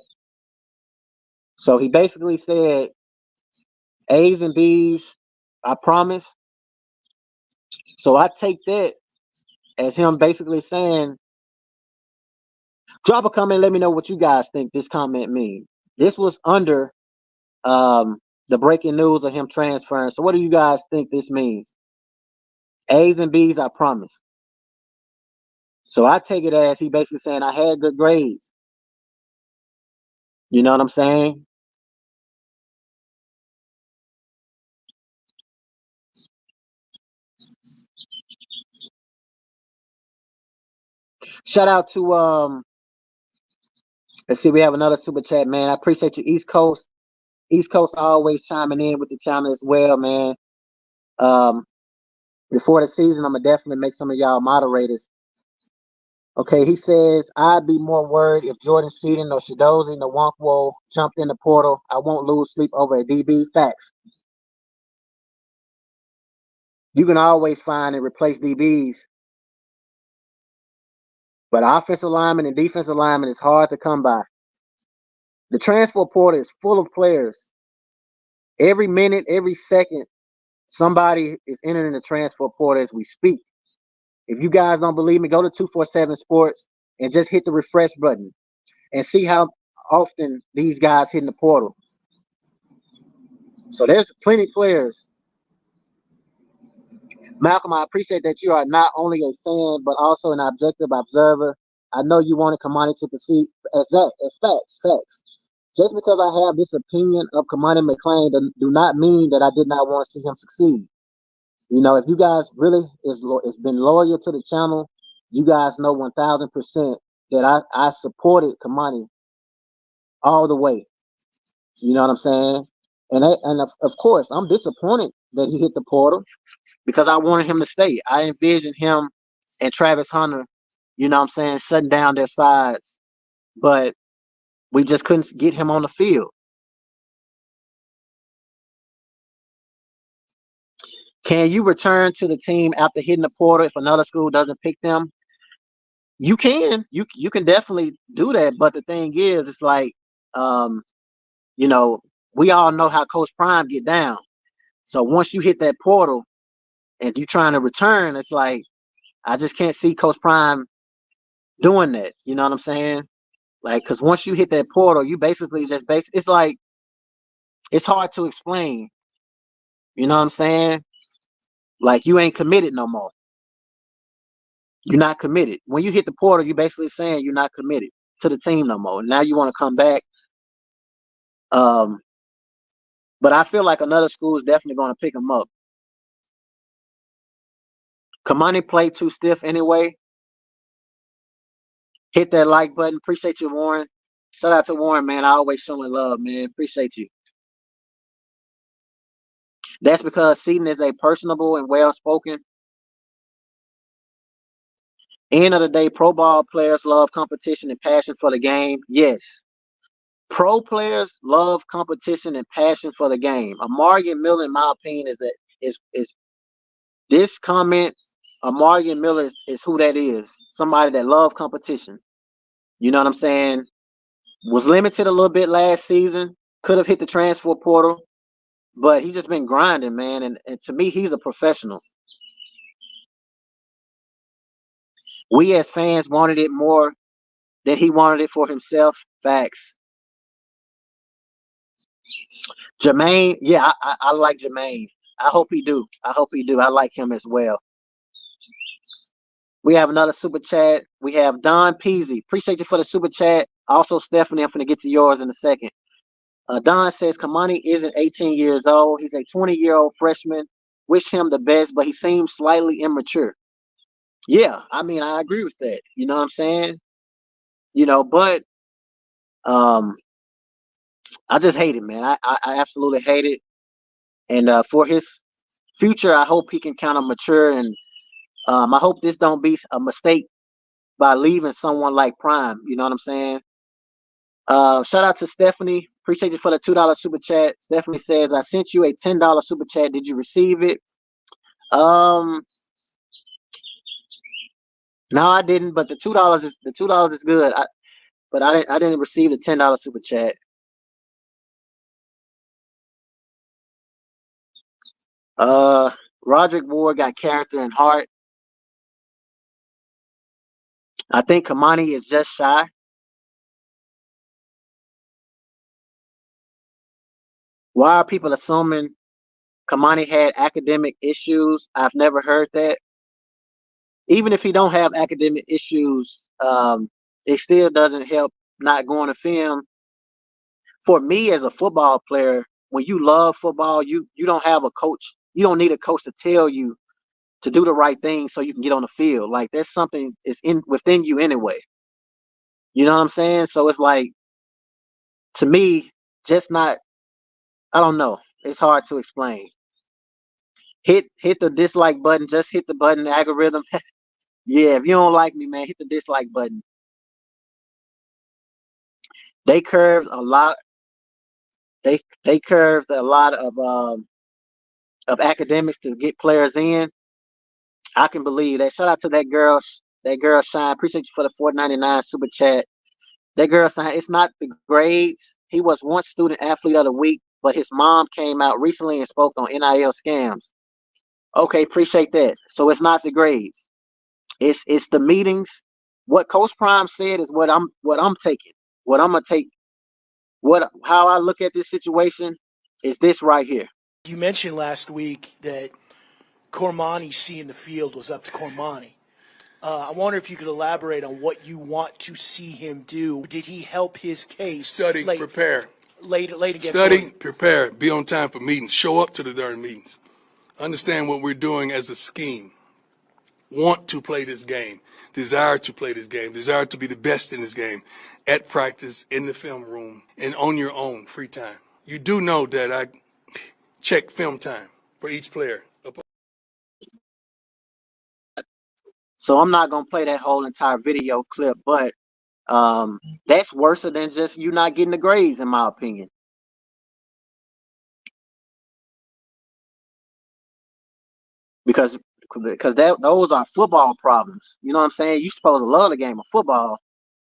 So he basically said A's and B's, I promise. So I take that as him basically saying, drop a comment, let me know what you guys think this comment means. This was under the breaking news of him transferring. So what do you guys think this means? A's and B's, I promise. So I take it as he basically saying I had good grades. You know what I'm saying? Shout out to let's see, we have another super chat, man. I appreciate you, East Coast. East Coast always chiming in with the channel as well, man. Before the season, I'm gonna definitely make some of y'all moderators. Okay, he says I'd be more worried if Jordan Seaton or Shadozi Nwankwo jumped in the portal. I won't lose sleep over a DB. Facts. You can always find and replace DBs, but offensive lineman and defensive lineman is hard to come by. The transfer portal is full of players. Every minute, every second, somebody is entering the transfer portal as we speak. If you guys don't believe me, go to 247 Sports and just hit the refresh button and see how often these guys hit in the portal. So there's plenty of players. Malcolm, I appreciate that you are not only a fan, but also an objective observer. I know you wanted Kamani to proceed as facts. Just because I have this opinion of Kamani McClain do not mean that I did not want to see him succeed. You know, if you guys really is been loyal to the channel, you guys know 1000% that I supported Kamani all the way. You know what I'm saying? And of course, I'm disappointed that he hit the portal because I wanted him to stay. I envisioned him and Travis Hunter, you know what I'm saying, shutting down their sides, but we just couldn't get him on the field. Can you return to the team after hitting the portal if another school doesn't pick them? You can. You can definitely do that. But the thing is, it's like, you know, we all know how Coach Prime get down. So once you hit that portal and you trying to return, it's like I just can't see Coach Prime doing that. You know what I'm saying? Like, because once you hit that portal, you basically just it's like it's hard to explain. You know what I'm saying? Like you ain't committed no more. You're not committed. When you hit the portal, you're basically saying you're not committed to the team no more. Now you want to come back. But I feel like another school is definitely going to pick him up. Kamani played too stiff anyway. Hit that like button. Appreciate you, Warren. Shout out to Warren, man. I always showing love, man. Appreciate you. That's because Seaton is a personable and well-spoken. End of the day, pro ball players love competition and passion for the game. Yes. Pro players love competition and passion for the game. Amari Miller, in my opinion, is this comment Amarian Miller is who that is. Somebody that loves competition. You know what I'm saying? Was limited a little bit last season. Could have hit the transfer portal, but he's just been grinding, man. And to me, he's a professional. We as fans wanted it more than he wanted it for himself. Facts. Jermaine, yeah, I like Jermaine. I hope he do. I hope he do. I like him as well. We have another super chat. We have Don Peasy. Appreciate you for the super chat. Also, Stephanie, I'm going to get to yours in a second. Don says Kamani isn't 18 years old. He's a 20-year-old freshman. Wish him the best, but he seems slightly immature. Yeah, I mean, I agree with that. You know what I'm saying? But I just hate it, man. I absolutely hate it. And for his future, I hope he can kind of mature. And I hope this don't be a mistake by leaving someone like Prime. You know what I'm saying? Shout out to Stephanie. Appreciate you for the $2 super chat. Stephanie says, I sent you a $10 super chat. Did you receive it? No, I didn't, but the $2 is good. I didn't receive the $10 super chat. Roderick Ward got character and heart. I think Kamani is just shy. Why are people assuming Kamani had academic issues? I've never heard that. Even if he don't have academic issues, it still doesn't help not going to film. For me as a football player, when you love football, you don't have a coach. You don't need a coach to tell you to do the right thing so you can get on the field. Like that's something is within you anyway. You know what I'm saying? So it's like, to me, just not. I don't know. It's hard to explain. Hit the dislike button. Just hit the button. Algorithm. Yeah, if you don't like me, man, hit the dislike button. They curved a lot. They curved a lot of academics to get players in. I can believe that. Shout out to that girl. That girl Shine. Appreciate you for the $4.99 super chat. That girl Shine. It's not the grades. He was once student athlete of the week, but his mom came out recently and spoke on NIL scams. Okay, appreciate that. So it's not the grades. It's the meetings. What Coach Prime said is what I'm taking. What I'm gonna take. How I look at this situation is this right here. You mentioned last week that Cormani seeing the field was up to Cormani. I wonder if you could elaborate on what you want to see him do. Did he help his case? Study, prepare. Late against Study, Oregon? prepare, be on time for meetings. Show up to the darn meetings. Understand what we're doing as a scheme. Want to play this game. Desire to play this game. Desire to be the best in this game. At practice, in the film room, and on your own free time. You do know that I check film time for each player. So I'm not gonna play that whole entire video clip, but that's worse than just you not getting the grades, in my opinion. Because those are football problems. You know what I'm saying? You're supposed to love the game of football.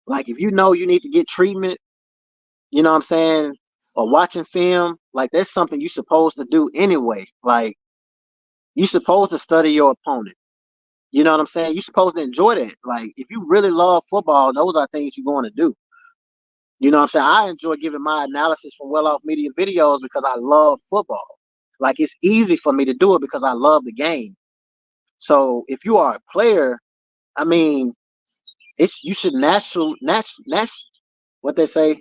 Like if you know you need to get treatment, you know what I'm saying, or watching film, like that's something you're supposed to do anyway. Like you're supposed to study your opponent. You know what I'm saying? You're supposed to enjoy that. Like if you really love football, those are things you're going to do. You know what I'm saying? I enjoy giving my analysis from Well Off Media videos because I love football. Like it's easy for me to do it because I love the game. So if you are a player, I mean, you should what they say.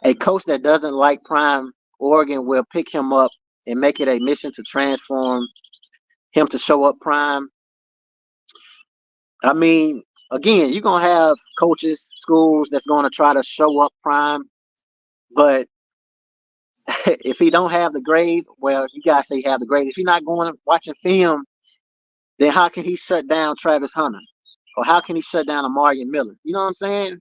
A coach that doesn't like Prime Oregon will pick him up and make it a mission to transform him to show up Prime. I mean, again, you're gonna have coaches, schools that's gonna try to show up Prime, but if he don't have the grades, well, you guys say he have the grades. If he's not going watching film, then how can he shut down Travis Hunter? Or how can he shut down Amarian Miller? You know what I'm saying?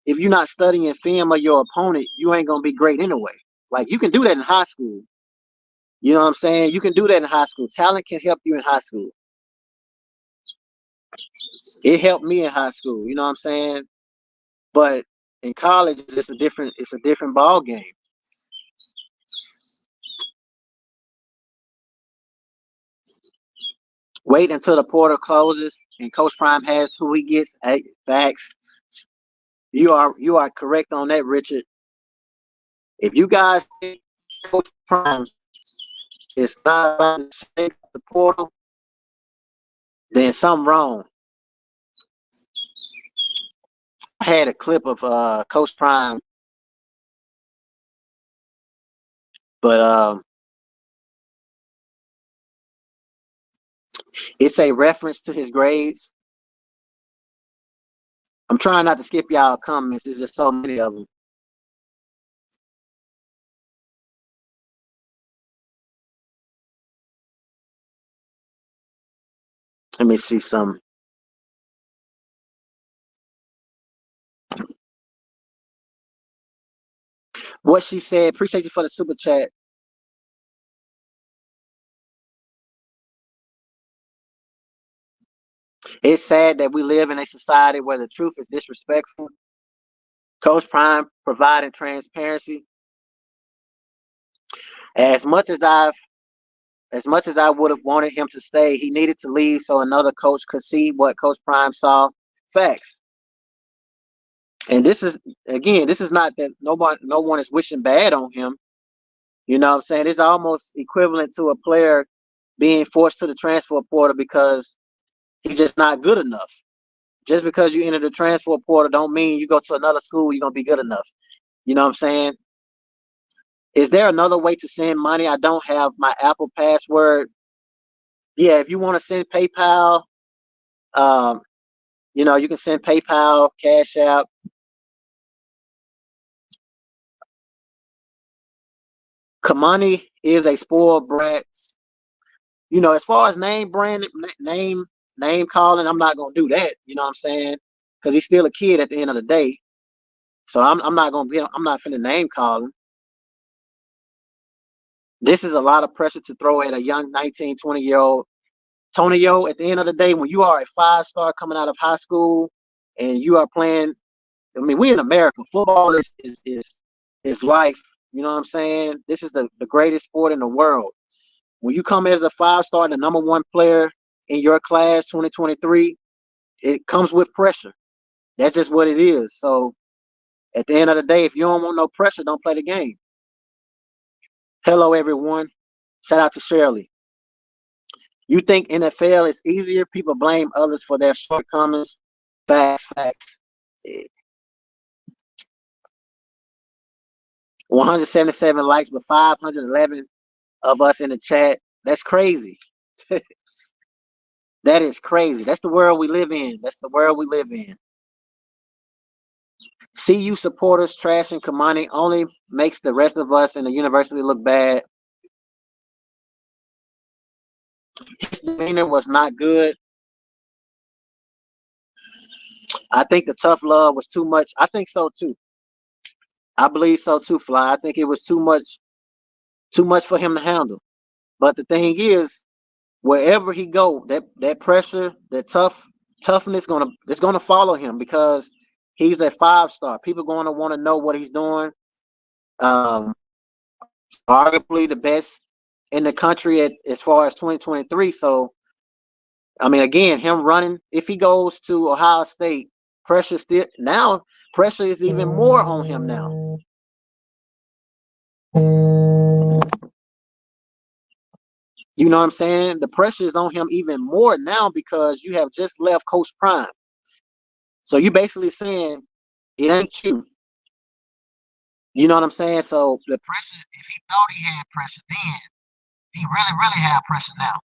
If you're not studying film of your opponent, you ain't gonna be great anyway. Like you can do that in high school. You know what I'm saying? You can do that in high school. Talent can help you in high school. It helped me in high school, you know what I'm saying? But in college, it's a different ball game. Wait until the portal closes and Coach Prime has who he gets. Hey, facts. You are correct on that, Richard. If you guys think Coach Prime is not about to shake the portal, then something wrong. I had a clip of Coach Prime, but it's a reference to his grades. I'm trying not to skip y'all comments. There's just so many of them. Let me see some. What she said. Appreciate you for the super chat. It's sad that we live in a society where the truth is disrespectful. Coach Prime providing transparency. As much as I would have wanted him to stay, he needed to leave so another coach could see what Coach Prime saw. Facts. And this is not that no one is wishing bad on him. You know what I'm saying? It's almost equivalent to a player being forced to the transfer portal because he's just not good enough. Just because you enter the transfer portal don't mean you go to another school, you're gonna be good enough. You know what I'm saying? Is there another way to send money? I don't have my Apple password. Yeah, if you want to send PayPal, you can send PayPal, Cash App. Kamani is a spoiled brat. As far as name calling, I'm not gonna do that. You know what I'm saying? Because he's still a kid at the end of the day. So I'm not finna name call him. This is a lot of pressure to throw at a young 19, 20-year-old. Tonyo, at the end of the day, when you are a 5-star coming out of high school and you are playing, I mean, we in America, football is life. You know what I'm saying? This is the greatest sport in the world. When you come as a 5-star, the number one player in your class, 2023, it comes with pressure. That's just what it is. So at the end of the day, if you don't want no pressure, don't play the game. Hello, everyone. Shout out to Shirley. You think NFL is easier? People blame others for their shortcomings. Facts. 177 likes, but 511 of us in the chat. That's crazy. That is crazy. That's the world we live in. CU supporters trashing Kamani only makes the rest of us in the university look bad. His demeanor was not good. I think the tough love was too much. I think so too. I believe so too, Fly. I think it was too much for him to handle. But the thing is, wherever he go, that pressure, that toughness gonna follow him because he's a 5-star. People going to want to know what he's doing. Arguably the best in the country as far as 2023. So, I mean, again, him running, if he goes to Ohio State, pressure is even more on him now. You know what I'm saying? The pressure is on him even more now because you have just left Coach Prime. So you basically saying it ain't you. You know what I'm saying? So the pressure, if he thought he had pressure then, he really, really have pressure now.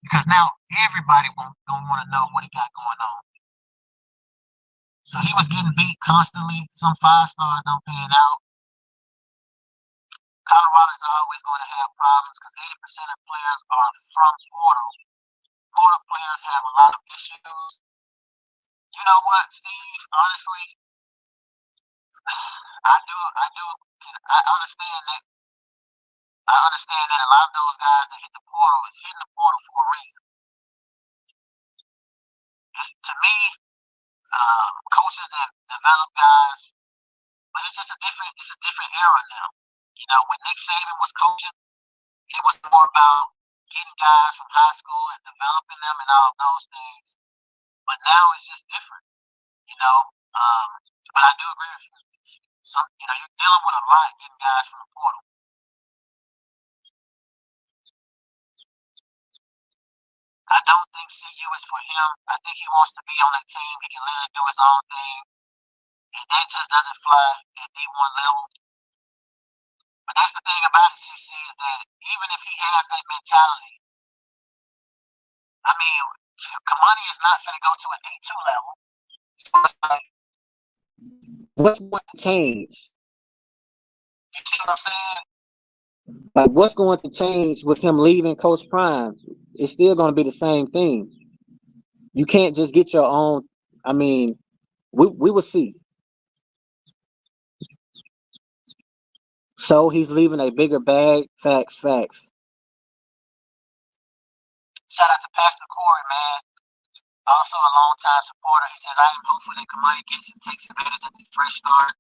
Because now everybody gonna want to know what he got going on. So he was getting beat constantly. Some 5-stars don't pan out. Colorado's always going to have problems because 80% of players are from portal. Portal players have a lot of issues. You know what, Steve? Honestly, I understand that. I understand that a lot of those guys that hit the portal is hitting the portal for a reason. to me, coaches that develop guys, but it's just a different era now. You know, when Nick Saban was coaching, it was more about getting guys from high school and developing them and all of those things. But now it's just different, you know. But I do agree with you. You're dealing with a lot getting guys from the portal. I don't think CU is for him. I think he wants to be on a team. He can literally do his own thing. And that just doesn't fly at D1 level. But that's the thing about it, CC, is that even if he has that mentality, I mean, Kamani is not going to go to a D2 level. So it's like, what's going to change? You see what I'm saying? Like, what's going to change with him leaving Coach Prime? It's still going to be the same thing. You can't just get your own. I mean, we will see. So he's leaving a bigger bag. Facts. Shout out to Pastor Corey, man. Also a long-time supporter. He says, I am hopeful that Kamani gets and takes advantage of the fresh start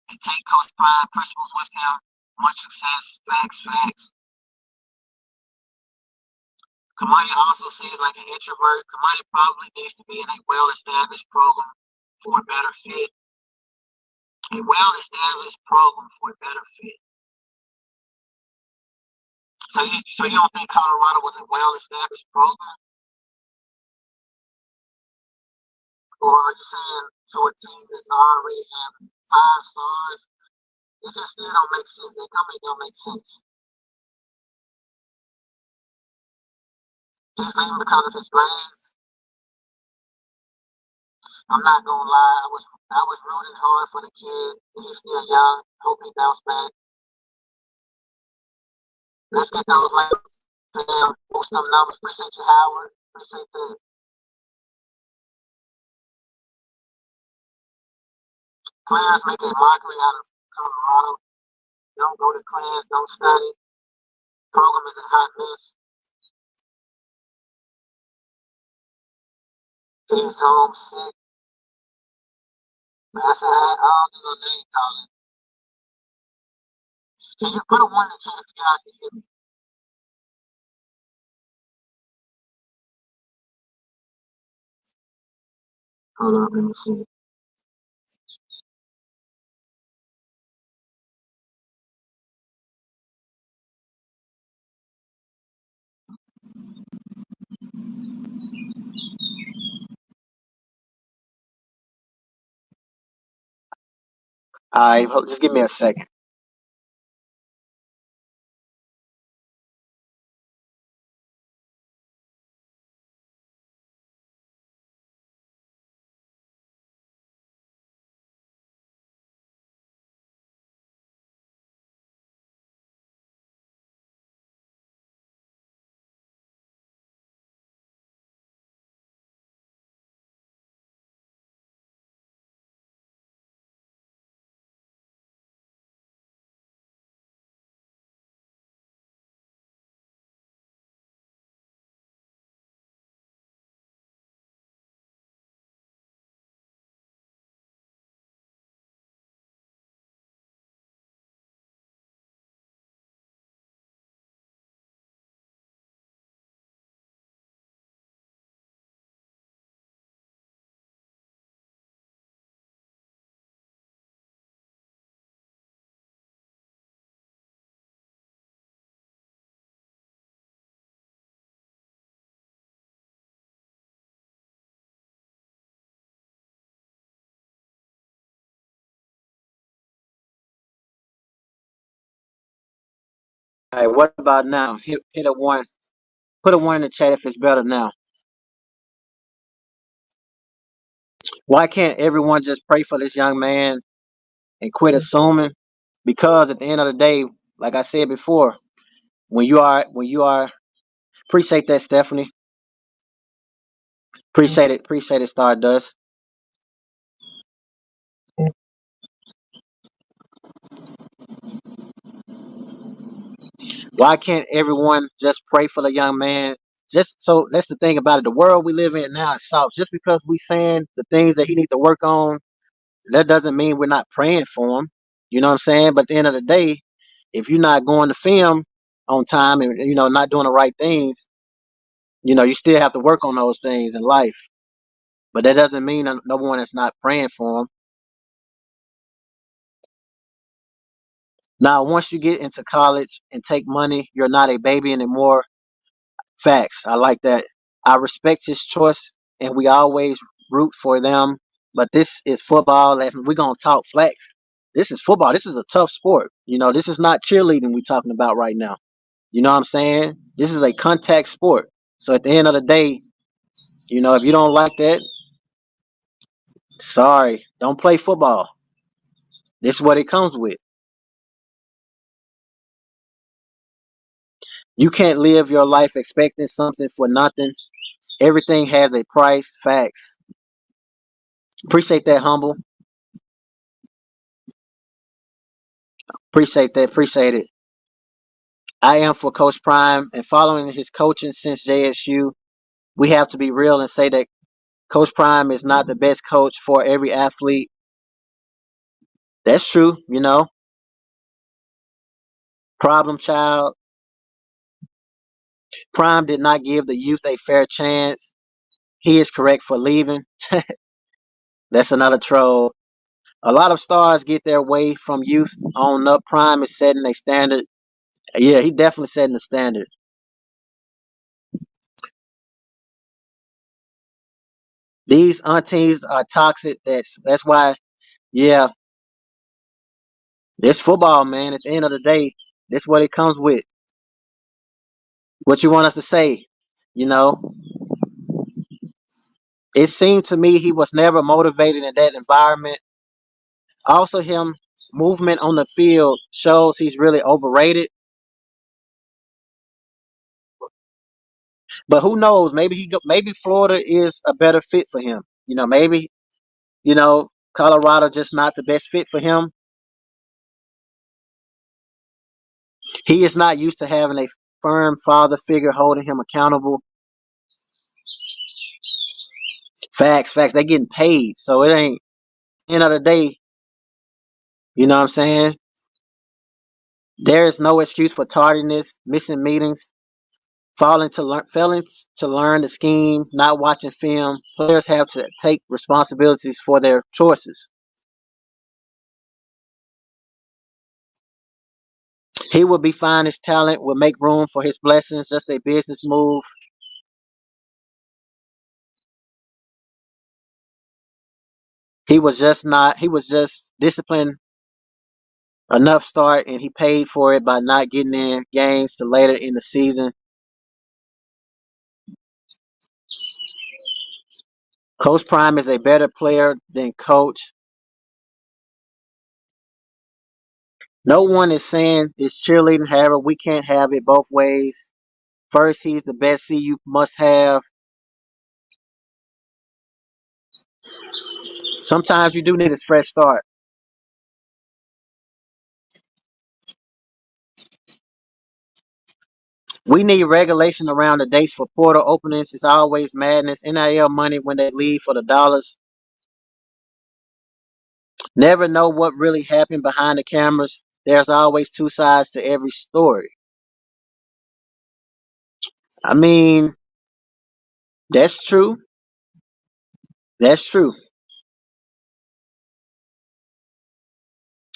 and take Coach Prime principles with him. Much success. Facts. Kamani also seems like an introvert. Kamani probably needs to be in a well-established program for a better fit. A well-established program for a better fit. So you don't think Colorado was a well-established program? Or are you saying to a team that's already having 5 stars? It just still don't make sense. They don't make sense. He's leaving because of his grades. I'm not gonna lie, I was rooting hard for the kid. He's still young. Hope he bounce back. Let's get those likes. Boost them numbers. Appreciate you, Howard. Appreciate that. Players make a mockery out of Colorado. Don't go to class, don't study. Program is a hot mess. He's homesick. That's a I don't do no name calling. Can you put a 1 in the chat if you guys can hear me? Hold up, let me see. All right, just give me a second. All right, what about now? Hit a 1. Put a 1 in the chat if it's better now. Why can't everyone just pray for this young man and quit assuming? Because at the end of the day, like I said before, when you are appreciate that, Stephanie. Appreciate it, Stardust. Why can't everyone just pray for the young man Just so that's the thing about it. The world we live in now is soft. Just because we saying the things that he needs to work on, that doesn't mean we're not praying for him. You know what I'm saying? But at the end of the day, if you're not going to film on time and not doing the right things, you still have to work on those things in life. But that doesn't mean no one is not praying for him. Now, once you get into college and take money, you're not a baby anymore. Facts. I like that. I respect his choice, and we always root for them. But this is football. And we're gonna talk flex. This is football. This is a tough sport. This is not cheerleading we're talking about right now. You know what I'm saying? This is a contact sport. So at the end of the day, if you don't like that, sorry, don't play football. This is what it comes with. You can't live your life expecting something for nothing. Everything has a price. Facts. Appreciate that, humble. Appreciate that. Appreciate it. I am for Coach Prime and following his coaching since JSU. We have to be real and say that Coach Prime is not the best coach for every athlete. That's true, Problem child. Prime did not give the youth a fair chance. He is correct for leaving. That's another troll. A lot of stars get their way from youth on up. Prime is setting a standard. Yeah, he definitely setting the standard. These aunties are toxic. That's why. Yeah, this football, man. At the end of the day, that's what it comes with. What you want us to say? You know, it seemed to me he was never motivated in that environment. Also, him movement on the field shows he's really overrated. But who knows? Maybe Florida is a better fit for him. Maybe Colorado just not the best fit for him. He is not used to having a firm father figure holding him accountable. Facts, facts. They getting paid, so it ain't end of the day. You know what I'm saying? There is no excuse for tardiness, missing meetings, failing to learn the scheme, not watching film. Players have to take responsibilities for their choices. He will be fine. His talent will make room for his blessings. Just a business move. He was just not. He was just disciplined enough start, and he paid for it by not getting in games to later in the season. Coach Prime is a better player than Coach. No one is saying it's cheerleading. However, we can't have it both ways. First, he's the best CU must have. Sometimes you do need a fresh start. We need regulation around the dates for portal openings. It's always madness. NIL money when they leave for the dollars. Never know what really happened behind the cameras. There's always two sides to every story. I mean, that's true. That's true.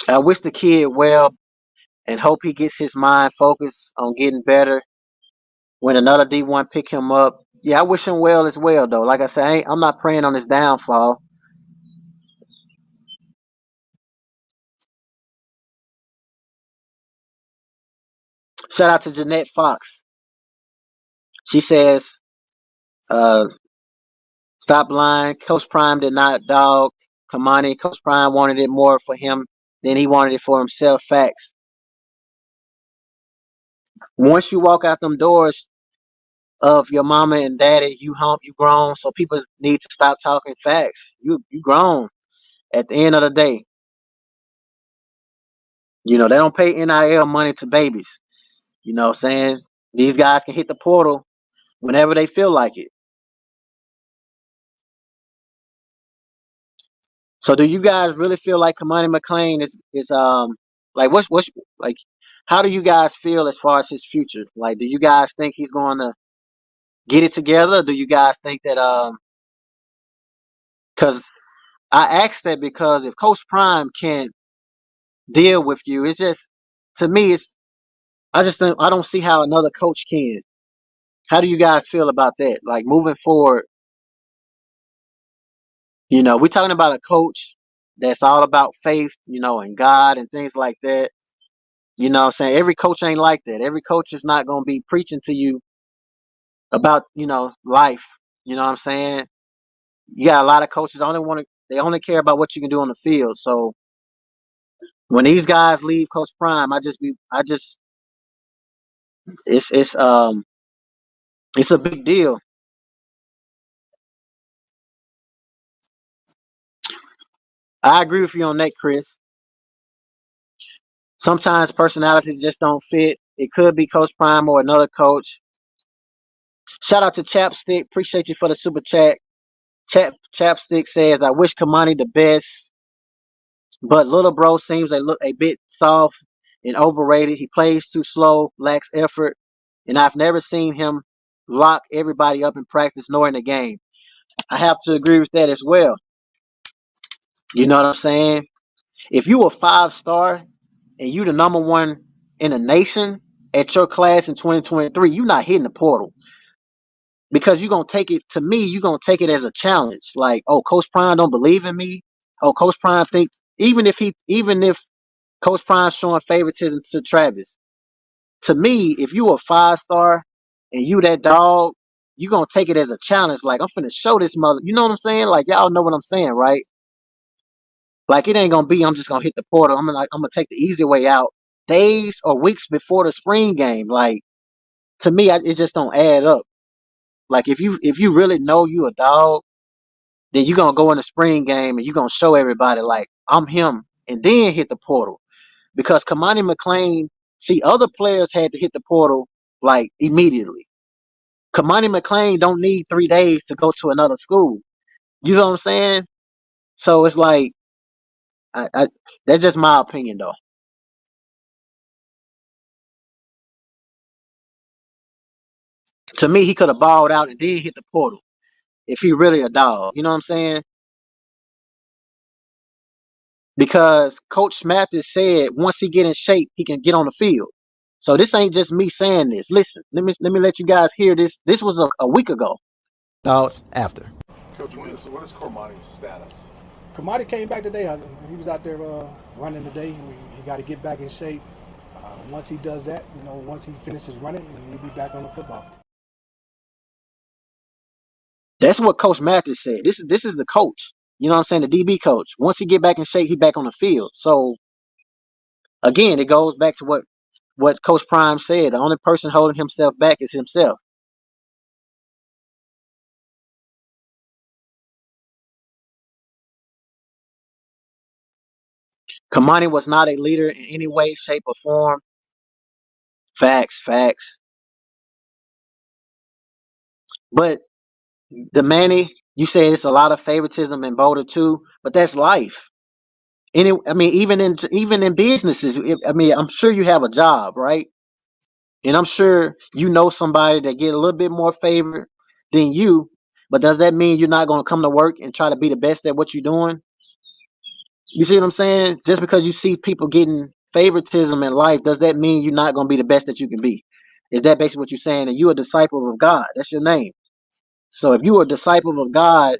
I wish the kid well and hope he gets his mind focused on getting better when another D1 pick him up. Yeah, I wish him well as well, though. Like I said, I'm not praying on his downfall. Shout out to Jeanette Fox. She says, uh, stop lying. Coach Prime did not dog Kamani. Coach Prime wanted it more for him than he wanted it for himself. Facts. Once you walk out them doors of your mama and daddy, you hump, you grown. So people need to stop talking facts. You grown. At the end of the day, they don't pay NIL money to babies. You know what I'm saying? These guys can hit the portal whenever they feel like it. So do you guys really feel like Kamani McClain is like what's like how do you guys feel as far as his future? Like do you guys think he's going to get it together? Or do you guys think that cuz I asked that because if Coach Prime can't deal with you, it's just to me it's I just think I don't see how another coach can. How do you guys feel about that? Like moving forward, we're talking about a coach that's all about faith, and God and things like that. You know what I'm saying? Every coach ain't like that. Every coach is not going to be preaching to you about, life. You know what I'm saying? You got a lot of coaches they only care about what you can do on the field. So when these guys leave Coach Prime, it's a big deal. I agree with you on that, Chris. Sometimes personalities just don't fit. It could be Coach Prime or another coach. Shout out to Chapstick. Appreciate you for the super chat. Chapstick says, I wish Kamani the best, but little bro seems a bit soft and overrated. He plays too slow, lacks effort, and I've never seen him lock everybody up in practice nor in the game. I have to agree with that as well. You know what I'm saying? If you a 5-star and you the number one in the nation at your class in 2023, you're not hitting the portal. Because you're gonna take it to me, you're gonna take it as a challenge. Like, oh, Coach Prime don't believe in me. Oh, Coach Prime thinks even if Coach Prime's showing favoritism to Travis, to me, if you a 5-star and you that dog, you're gonna take it as a challenge. Like, I'm finna show this mother. You know what I'm saying? Like, y'all know what I'm saying, right? Like, it ain't gonna be I'm just gonna hit the portal. I'm gonna take the easy way out days or weeks before the spring game. Like, to me, it just don't add up. Like, if you really know you a dog, then you're gonna go in the spring game and you're gonna show everybody like I'm him and then hit the portal. Because Kamani McClain, see, other players had to hit the portal like immediately. Kamani McClain don't need 3 days to go to another school. You know what I'm saying? So it's like I that's just my opinion though. To me, he could have balled out and then hit the portal if he really a dog. You know what I'm saying? Because Coach Mathis said once he get in shape, he can get on the field. So this ain't just me saying this. Listen, let me let you guys hear this. This was a week ago. Thoughts after. Coach, what is Cormani's status? Kamani came back today. He was out there running today. He got to get back in shape. Once he does that, once he finishes running, he'll be back on the football field. That's what Coach Mathis said. This is the coach. You know what I'm saying? The DB coach. Once he get back in shape, he back on the field. So again, it goes back to what Coach Prime said. The only person holding himself back is himself. Kamani was not a leader in any way, shape, or form. Facts. But the Manny, you say it's a lot of favoritism in Boulder too, but that's life. I mean, even in businesses, I'm sure you have a job, right? And I'm sure you know somebody that get a little bit more favor than you. But does that mean you're not going to come to work and try to be the best at what you're doing? You see what I'm saying? Just because you see people getting favoritism in life, does that mean you're not going to be the best that you can be? Is that basically what you're saying? And you're a disciple of God. That's your name. So if you're a disciple of God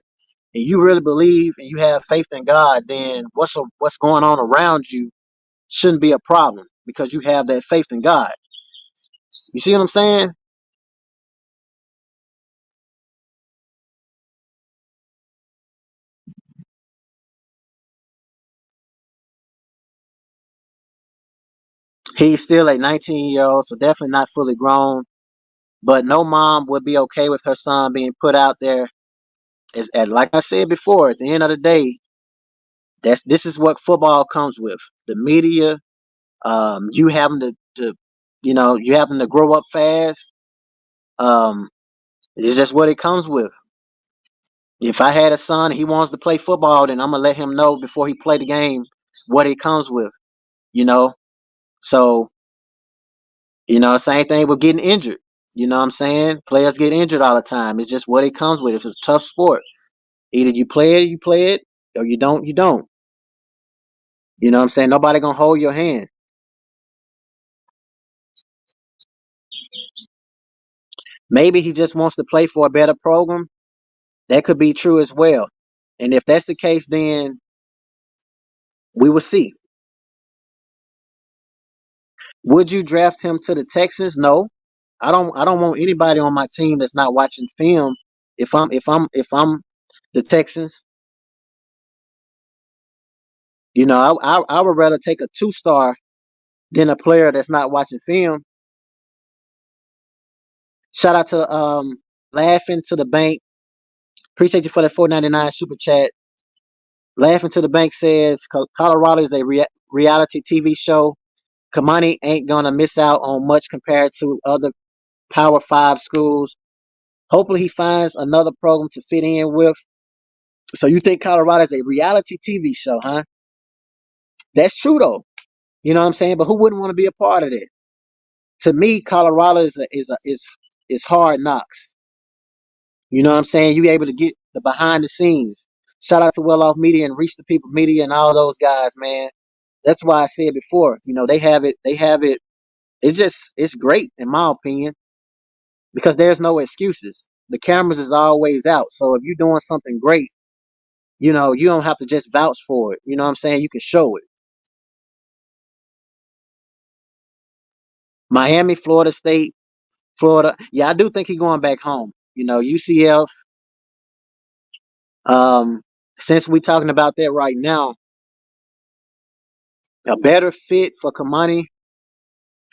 and you really believe and you have faith in God, then what's going on around you shouldn't be a problem because you have that faith in God. You see what I'm saying? He's still a 19-year-old, so definitely not fully grown. But no mom would be okay with her son being put out there. Like I said before, at the end of the day, this is what football comes with. The media, you having to you having to grow up fast. Um, It's just what it comes with. If I had a son, he wants to play football, then I'm gonna let him know before he play the game what it comes with. You know, so same thing with getting injured. You know what I'm saying? Players get injured all the time. It's just what it comes with. It's a tough sport. Either you play it, or you don't, you don't. You know what I'm saying? Nobody gonna hold your hand. Maybe he just wants to play for a better program. That could be true as well. And if that's the case, then we will see. Would you draft him to the Texans? No. I don't want anybody on my team that's not watching film. If I'm the Texans, I would rather take a 2-star than a player that's not watching film. Shout out to Laughing to the Bank. Appreciate you for the 4.99 super chat. Laughing to the Bank says Colorado is a reality TV show. Kamani ain't gonna miss out on much compared to other Power 5 schools. Hopefully he finds another program to fit in with. So you think Colorado is a reality TV show, huh? That's true though. You know what I'm saying? But who wouldn't want to be a part of that? To me, Colorado is hard knocks. You know what I'm saying? You able to get the behind the scenes. Shout out to Well Off Media and Reach the People Media and all those guys, man. That's why I said before, they have it. They have it. It's great in my opinion because there's no excuses. The cameras is always out. So if you're doing something great, you don't have to just vouch for it. You know what I'm saying? You can show it. Miami, Florida State, Florida. Yeah, I do think he's going back home. UCF. Um, since we talking about that right now, a better fit for Kamani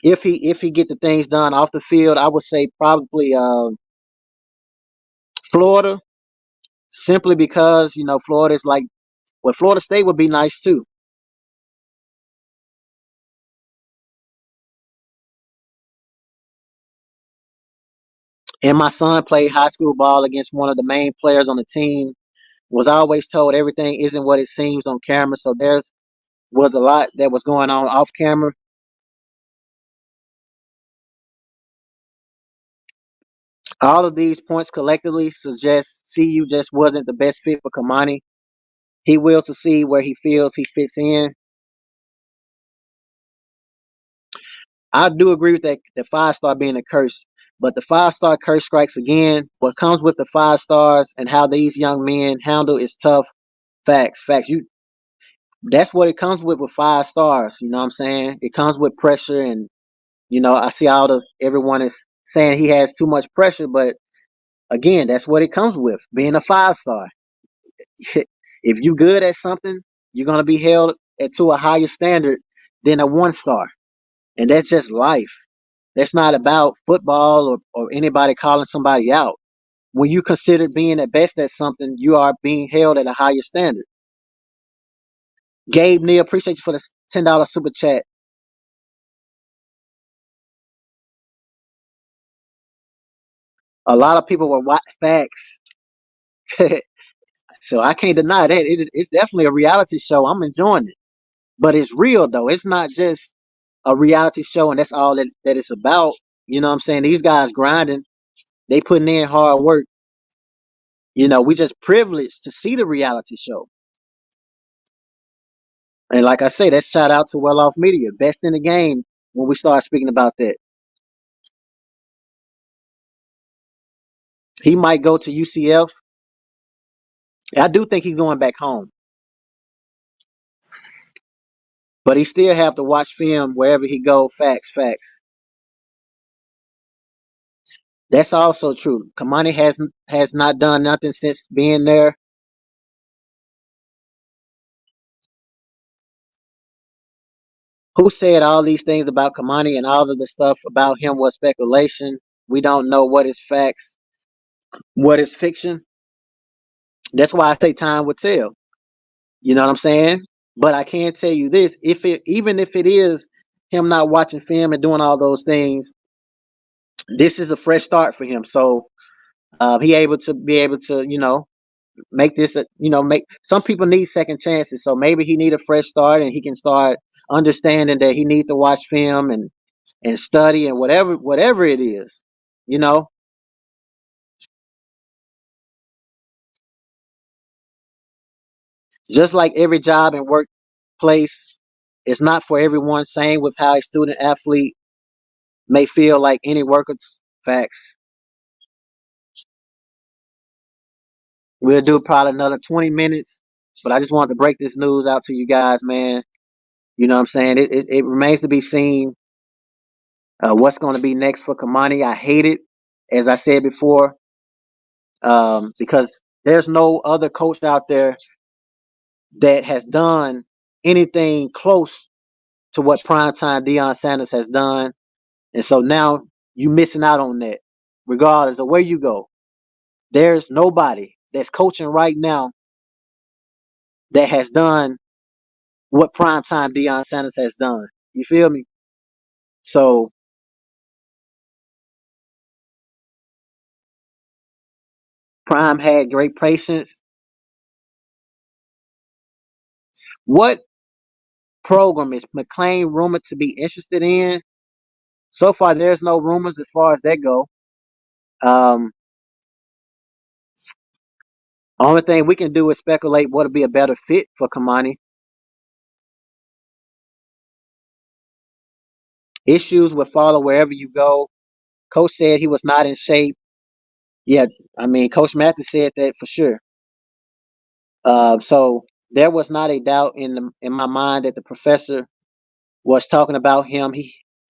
if he get the things done off the field, I would say probably Florida, simply because Florida is like, well, Florida State would be nice too. And my son played high school ball against one of the main players on the team. Was always told everything isn't what it seems on camera. So there's was a lot that was going on off camera. All of these points collectively suggest CU just wasn't the best fit for Kamani. He will succeed where he feels he fits in. I do agree with that, the 5-star being a curse, but the 5-star curse strikes again. What comes with the 5 stars and how these young men handle is tough. Facts, facts. That's what it comes with 5 stars. You know what I'm saying? It comes with pressure, and I see everyone is saying he has too much pressure, but again, that's what it comes with being a 5-star. If you're good at something, you're gonna be held to a higher standard than a 1-star, and that's just life. That's not about football or anybody calling somebody out. When you consider being the best at something, you are being held at a higher standard. Gabe Neal, appreciate you for the $10 super chat. A lot of people were facts. So I can't deny that. It's definitely a reality show. I'm enjoying it. But it's real though. It's not just a reality show and that's all that it's about. You know what I'm saying? These guys grinding, they putting in hard work. We just privileged to see the reality show. And like I say, that's shout out to Well Off Media, best in the game when we start speaking about that. He might go to UCF. I do think he's going back home. But he still have to watch film wherever he go. Facts, facts. That's also true. Kamani has not done nothing since being there. Who said all these things about Kamani and all of the stuff about him was speculation? We don't know what is facts, what is fiction. That's why I say time will tell. You know what I'm saying? But I can tell you this: even if it is him not watching film and doing all those things, this is a fresh start for him. So He able to be able to, make this, make some people need second chances. So maybe he need a fresh start, and he can start understanding that he needs to watch film and study and whatever it is, you know. Just like every job and workplace, it's not for everyone. Same with how a student athlete may feel like any workers. Facts. We'll do probably another 20 minutes, but I just wanted to break this news out to you guys, man. You know what I'm saying? It remains to be seen what's going to be next for Kamani. I hate it, as I said before, because there's no other coach out there that has done anything close to what primetime Deion Sanders has done. And so now you missing out on that, regardless of where you go. There's nobody that's coaching right now that has done what primetime Deion Sanders has done. You feel me? So Prime had great patience. What program is McClain rumored to be interested in? So far, there's no rumors as far as that go. Um, Only thing we can do is speculate what would be a better fit for Kamani. Issues will follow wherever you go. Coach said he was not in shape. Yeah, I mean, Coach Mathis said that for sure. So there was not a doubt in my mind that the professor was talking about him.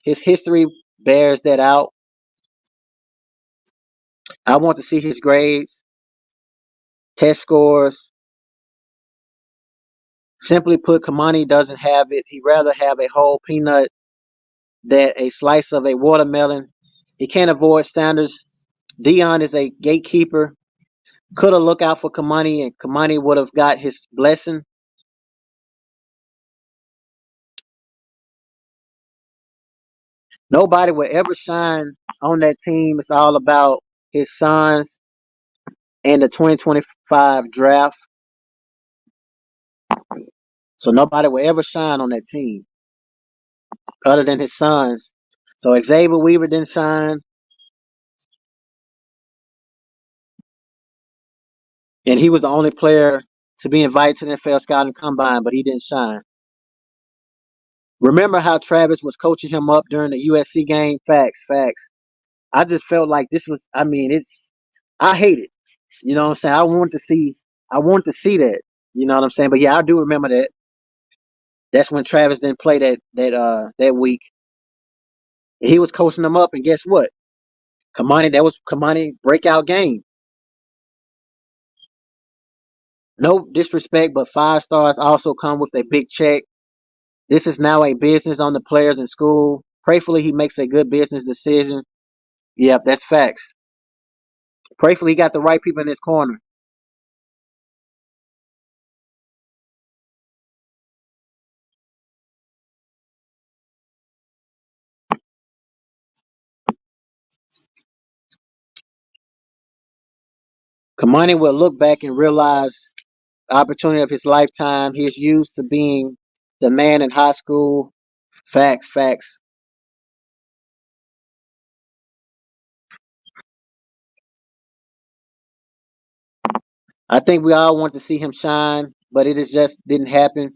His history bears that out. I want to see his grades, test scores. Simply put, Kamani doesn't have it. He'd rather have a whole peanut than a slice of a watermelon. He can't avoid Sanders. Dion is a gatekeeper. Could have looked out for Kamani, and Kamani would have got his blessing. Nobody will ever shine on that team. It's all about his sons and the 2025 draft. So nobody will ever shine on that team other than his sons. So Xavier Weaver didn't shine, and he was the only player to be invited to the NFL scouting combine, but he didn't shine. Remember how Travis was coaching him up during the USC game? Facts, facts. I just felt like this was. I mean, I hate it. You know what I'm saying? I want to see that. You know what I'm saying? But yeah, I do remember that. That's when Travis didn't play that week. He was coaching them up, and guess what? That was Kamani breakout game. No disrespect, but 5 stars also come with a big check. This is now a business on the players in school. Prayfully, he makes a good business decision. Yep, that's facts. Prayfully, he got the right people in his corner. Kamani will look back and realize the opportunity of his lifetime. He is used to being the man in high school. Facts, facts. I think we all want to see him shine, but it is just didn't happen.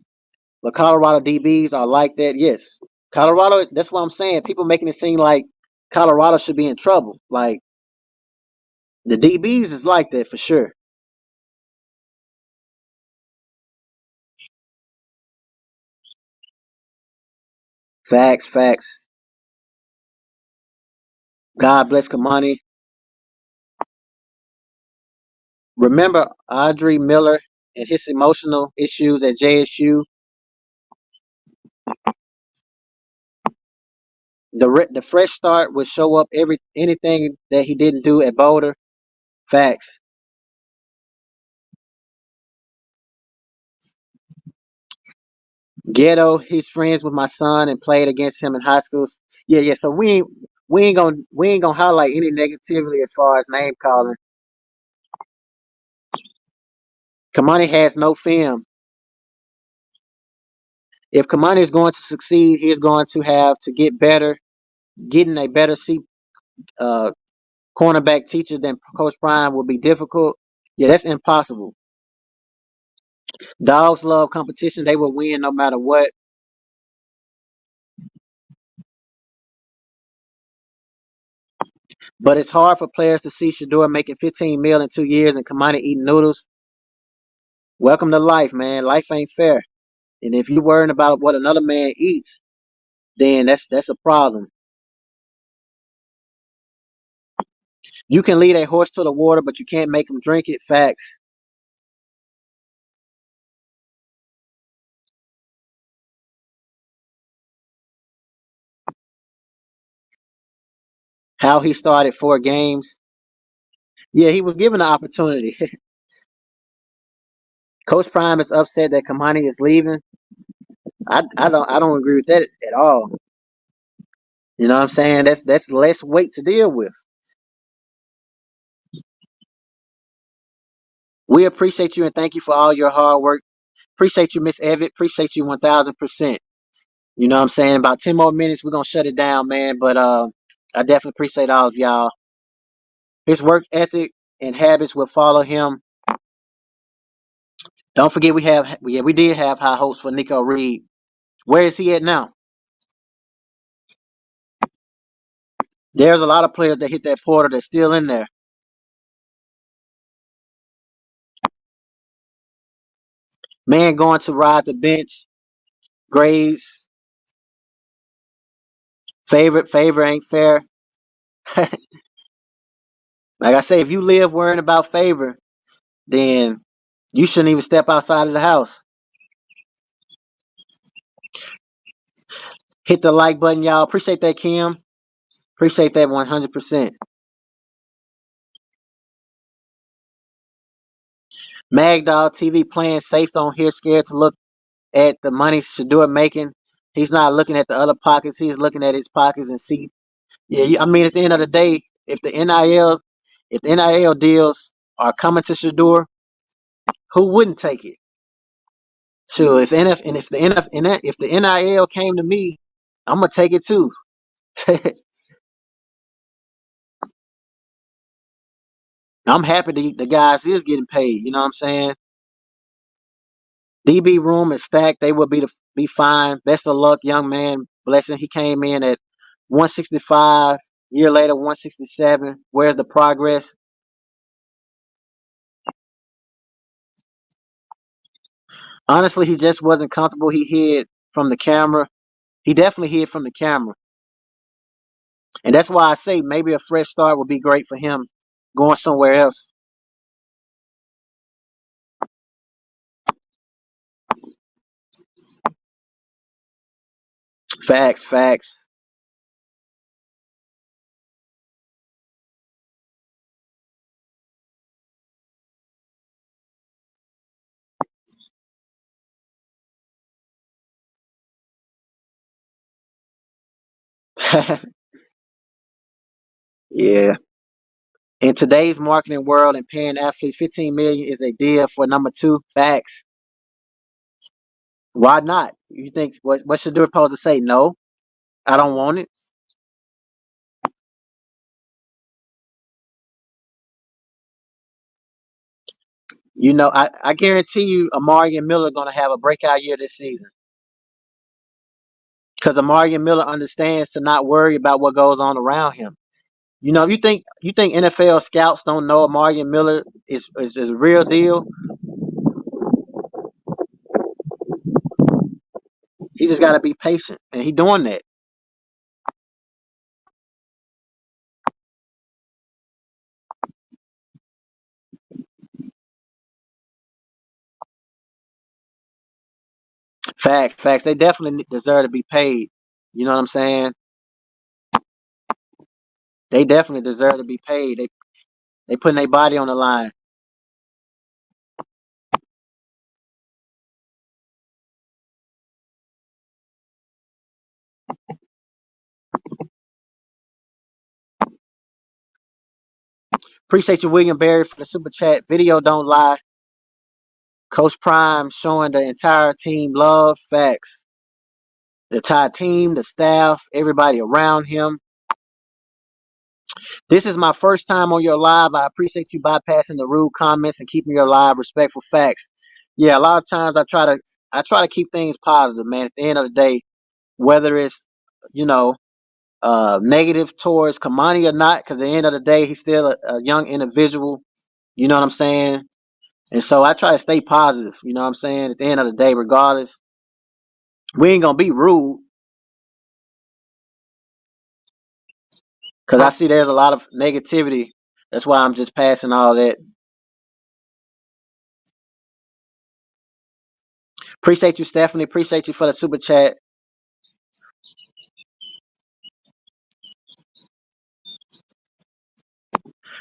But Colorado DBs are like that. Yes, Colorado. That's what I'm saying. People making it seem like Colorado should be in trouble. Like the DBs is like that for sure. Facts, facts. God bless Kamani. Remember Audrey Miller and his emotional issues at JSU. The fresh start would show up anything that he didn't do at Boulder. Facts. Ghetto, he's friends with my son and played against him in high school. Yeah, yeah. So we ain't gonna highlight any negativity as far as name calling. Kamani has no film. If Kamani is going to succeed, he is going to have to get better. Getting a better uh, cornerback teacher than Coach Prime will be difficult. Yeah, that's impossible. Dogs love competition. They will win no matter what. But it's hard for players to see Shador making 15 mil in 2 years and Kamani eating noodles. Welcome to life, man. Life ain't fair. And if you're worrying about what another man eats, then that's a problem. You can lead a horse to the water, but you can't make him drink it. Facts. How he started 4 games. Yeah, he was given the opportunity. Coach Prime is upset that Kamani is leaving. I don't agree with that at all. You know what I'm saying? That's less weight to deal with. We appreciate you and thank you for all your hard work. Appreciate you, Miss Evett. Appreciate you 1000%. You know what I'm saying? About 10 more minutes, we're gonna shut it down, man. But I definitely appreciate all of y'all. His work ethic and habits will follow him. Don't forget we did have high hopes for Nico Reed. Where is he at now? There's a lot of players that hit that portal that's still in there. Man going to ride the bench. Grades. Favor ain't fair. Like I say, if you live worrying about favor, then you shouldn't even step outside of the house. Hit the like button, y'all. Appreciate that, Kim. Appreciate that 100%. Magdog TV playing safe on here, scared to look at the money Shador making. He's not looking at the other pockets. He's looking at his pockets and see. Yeah, I mean, at the end of the day, if the NIL deals are coming to Shador, who wouldn't take it? Sure. If the NIL came to me, I'm gonna take it too. I'm happy the guys is getting paid. You know what I'm saying? DB room is stacked. They will be fine. Best of luck, young man. Blessing. He came in at 165. Year later, 167. Where's the progress? Honestly, he just wasn't comfortable. He hid from the camera. He definitely hid from the camera. And that's why I say maybe a fresh start would be great for him going somewhere else. Facts, facts. Yeah. In today's marketing world and paying athletes 15 million is a deal for number two. Facts. Why not? You think what should do supposed to say? No, I don't want it. You know, I guarantee you Amari and Miller gonna have a breakout year this season. Because Amari and Miller understands to not worry about what goes on around him. You know, you think NFL scouts don't know Amari and Miller is a real deal? He just got to be patient, and he doing that. Facts. They definitely deserve to be paid. You know what I'm saying? They definitely deserve to be paid. They putting their body on the line. Appreciate you, William Barry, for the super chat. Video don't lie. Coach Prime showing the entire team love. Facts. The entire team, the staff, everybody around him. This is my first time on your live. I appreciate you bypassing the rude comments and keeping your live respectful. Facts. Yeah, a lot of times I try to keep things positive, man. At the end of the day, whether it's you know negative towards Kamani or not, because at the end of the day, he's still a young individual. You know what I'm saying? And so I try to stay positive. You know what I'm saying? At the end of the day, regardless, we ain't gonna be rude because I see there's a lot of negativity. That's why I'm just passing all that. Appreciate you, Stephanie. Appreciate you for the super chat.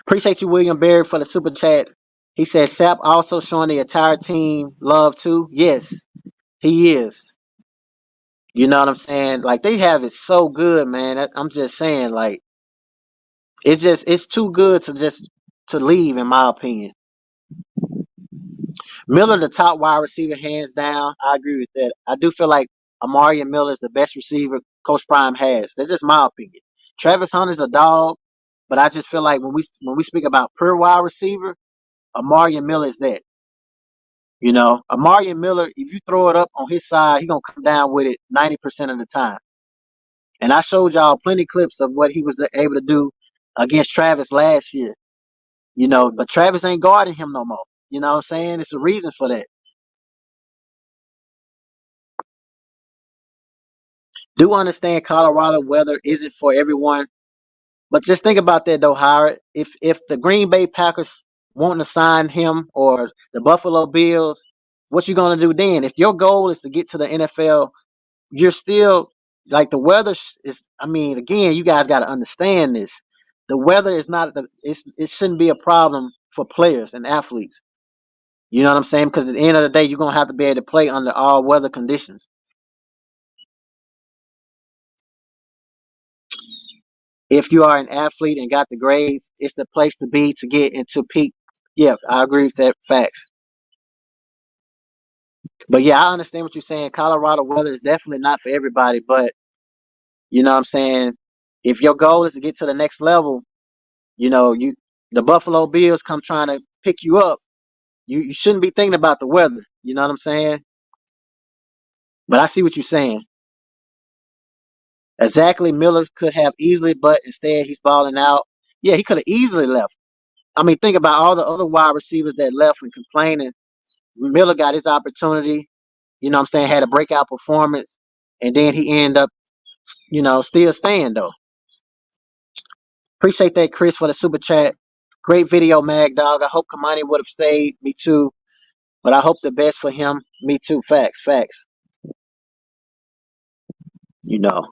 Appreciate you, William Berry, for the super chat. He said Sap also showing the entire team love too. Yes, he is. You know what I'm saying? Like they have it so good, man. I'm just saying, like it's too good to leave, in my opinion. Miller, the top wide receiver, hands down. I agree with that. I do feel like Amari and Miller is the best receiver Coach Prime has. That's just my opinion. Travis Hunter's a dog, but I just feel like when we speak about pure wide receiver, Amari and Miller is that. You know, Amari and Miller, if you throw it up on his side, he's gonna come down with it 90% of the time. And I showed y'all plenty clips of what he was able to do against Travis last year. You know, but Travis ain't guarding him no more. You know what I'm saying? It's a reason for that. Do understand Colorado weather isn't for everyone, but just think about that though, Howard. If the Green Bay Packers want to sign him or the Buffalo Bills, what you gonna do then? If your goal is to get to the NFL, you're still like the weather is. I mean, again, you guys got to understand this. The weather is not it shouldn't be a problem for players and athletes. You know what I'm saying? Because at the end of the day, you're gonna have to be able to play under all weather conditions. If you are an athlete and got the grades, it's the place to be to get into peak. Yeah, I agree with that. Facts. But yeah, I understand what you're saying. Colorado weather is definitely not for everybody. But you know what I'm saying? If your goal is to get to the next level, you know, the Buffalo Bills come trying to pick you up. You shouldn't be thinking about the weather. You know what I'm saying? But I see what you're saying. Exactly, Miller could have easily, but instead he's balling out. Yeah, he could have easily left. I mean, think about all the other wide receivers that left and complaining. Miller got his opportunity. You know what I'm saying? Had a breakout performance, and then he ended up, still staying though. Appreciate that, Chris, for the super chat. Great video, Mag Dog. I hope Kamani would have stayed. Me too. But I hope the best for him. Me too. Facts. Facts. You know,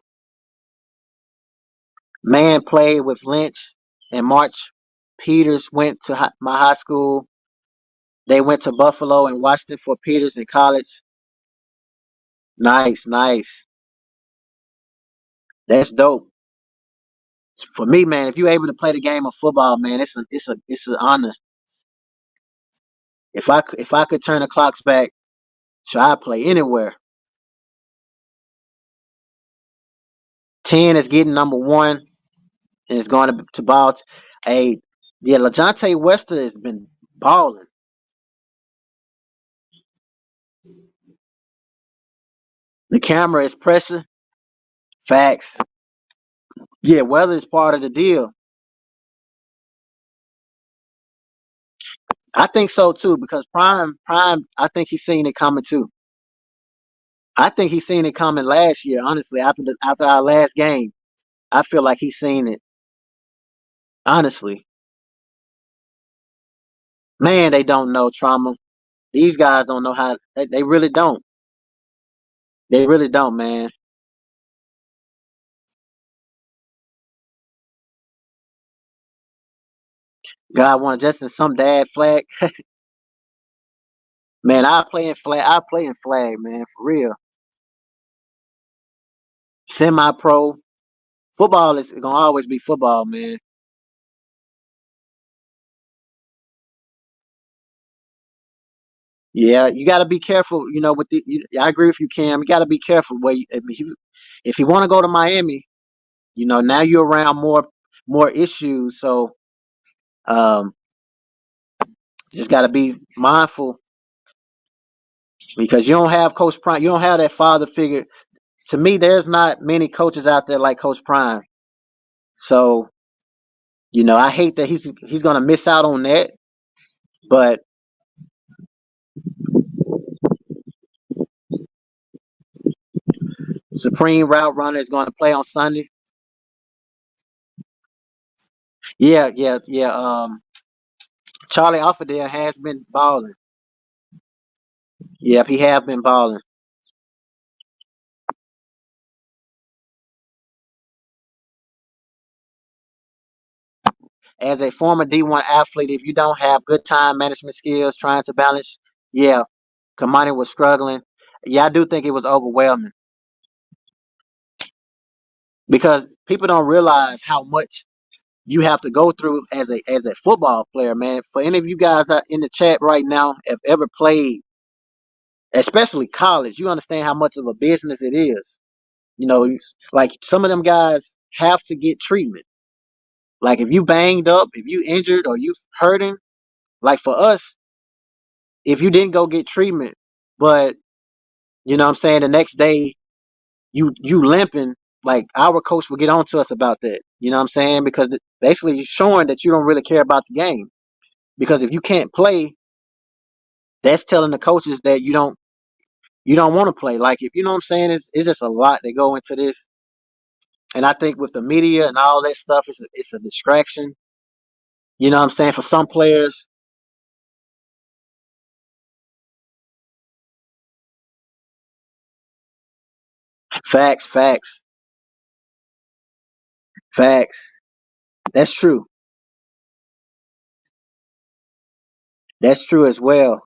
man played with Lynch and March. Peters went to my high school. They went to Buffalo and watched it for Peters in college. Nice, nice. That's dope. For me, man, if you're able to play the game of football, man, it's an honor. If I could turn the clocks back, sure I'd play anywhere. 10 is getting number one, and it's going to ball. Hey, yeah, LaJohntay Wester has been balling. The camera is pressure. Facts. Yeah, weather is part of the deal. I think so too, because Prime, I think he's seen it coming too. I think he's seen it coming last year. Honestly, after our last game, I feel like he's seen it. Honestly, man, they don't know trauma. These guys don't know how. They really don't. They really don't, man. God wanted just in some dad flag. Man, I play in flag. I play in flag, man, for real. Semi-pro football is gonna always be football, man. Yeah, you got to be careful. With I agree with you, Cam. You got to be careful. If you want to go to Miami, now you're around more issues. So um, just got to be mindful because you don't have Coach Prime. You don't have that father figure. To me, there's not many coaches out there like Coach Prime. So I hate that he's going to miss out on that. But Supreme Route Runner is going to play on Sunday. Yeah, yeah, yeah. Charlie Offerdale has been balling. Yep, he have been balling. As a former D1 athlete, if you don't have good time management skills, trying to balance, yeah, Kamani was struggling. Yeah, I do think it was overwhelming because people don't realize how much you have to go through as a football player, man. For any of you guys out in the chat right now have ever played, especially college, you understand how much of a business it is. Like some of them guys have to get treatment. Like if you banged up, if you injured or you hurting, like for us, if you didn't go get treatment, but what I'm saying, the next day you limping, like our coach will get on to us about that. You know what I'm saying? Because basically you're showing that you don't really care about the game. Because if you can't play, that's telling the coaches that you don't want to play. Like if you know what I'm saying, it's just a lot that go into this. And I think with the media and all that stuff, it's a distraction. You know what I'm saying? For some players, facts, facts, facts. That's true. That's true as well.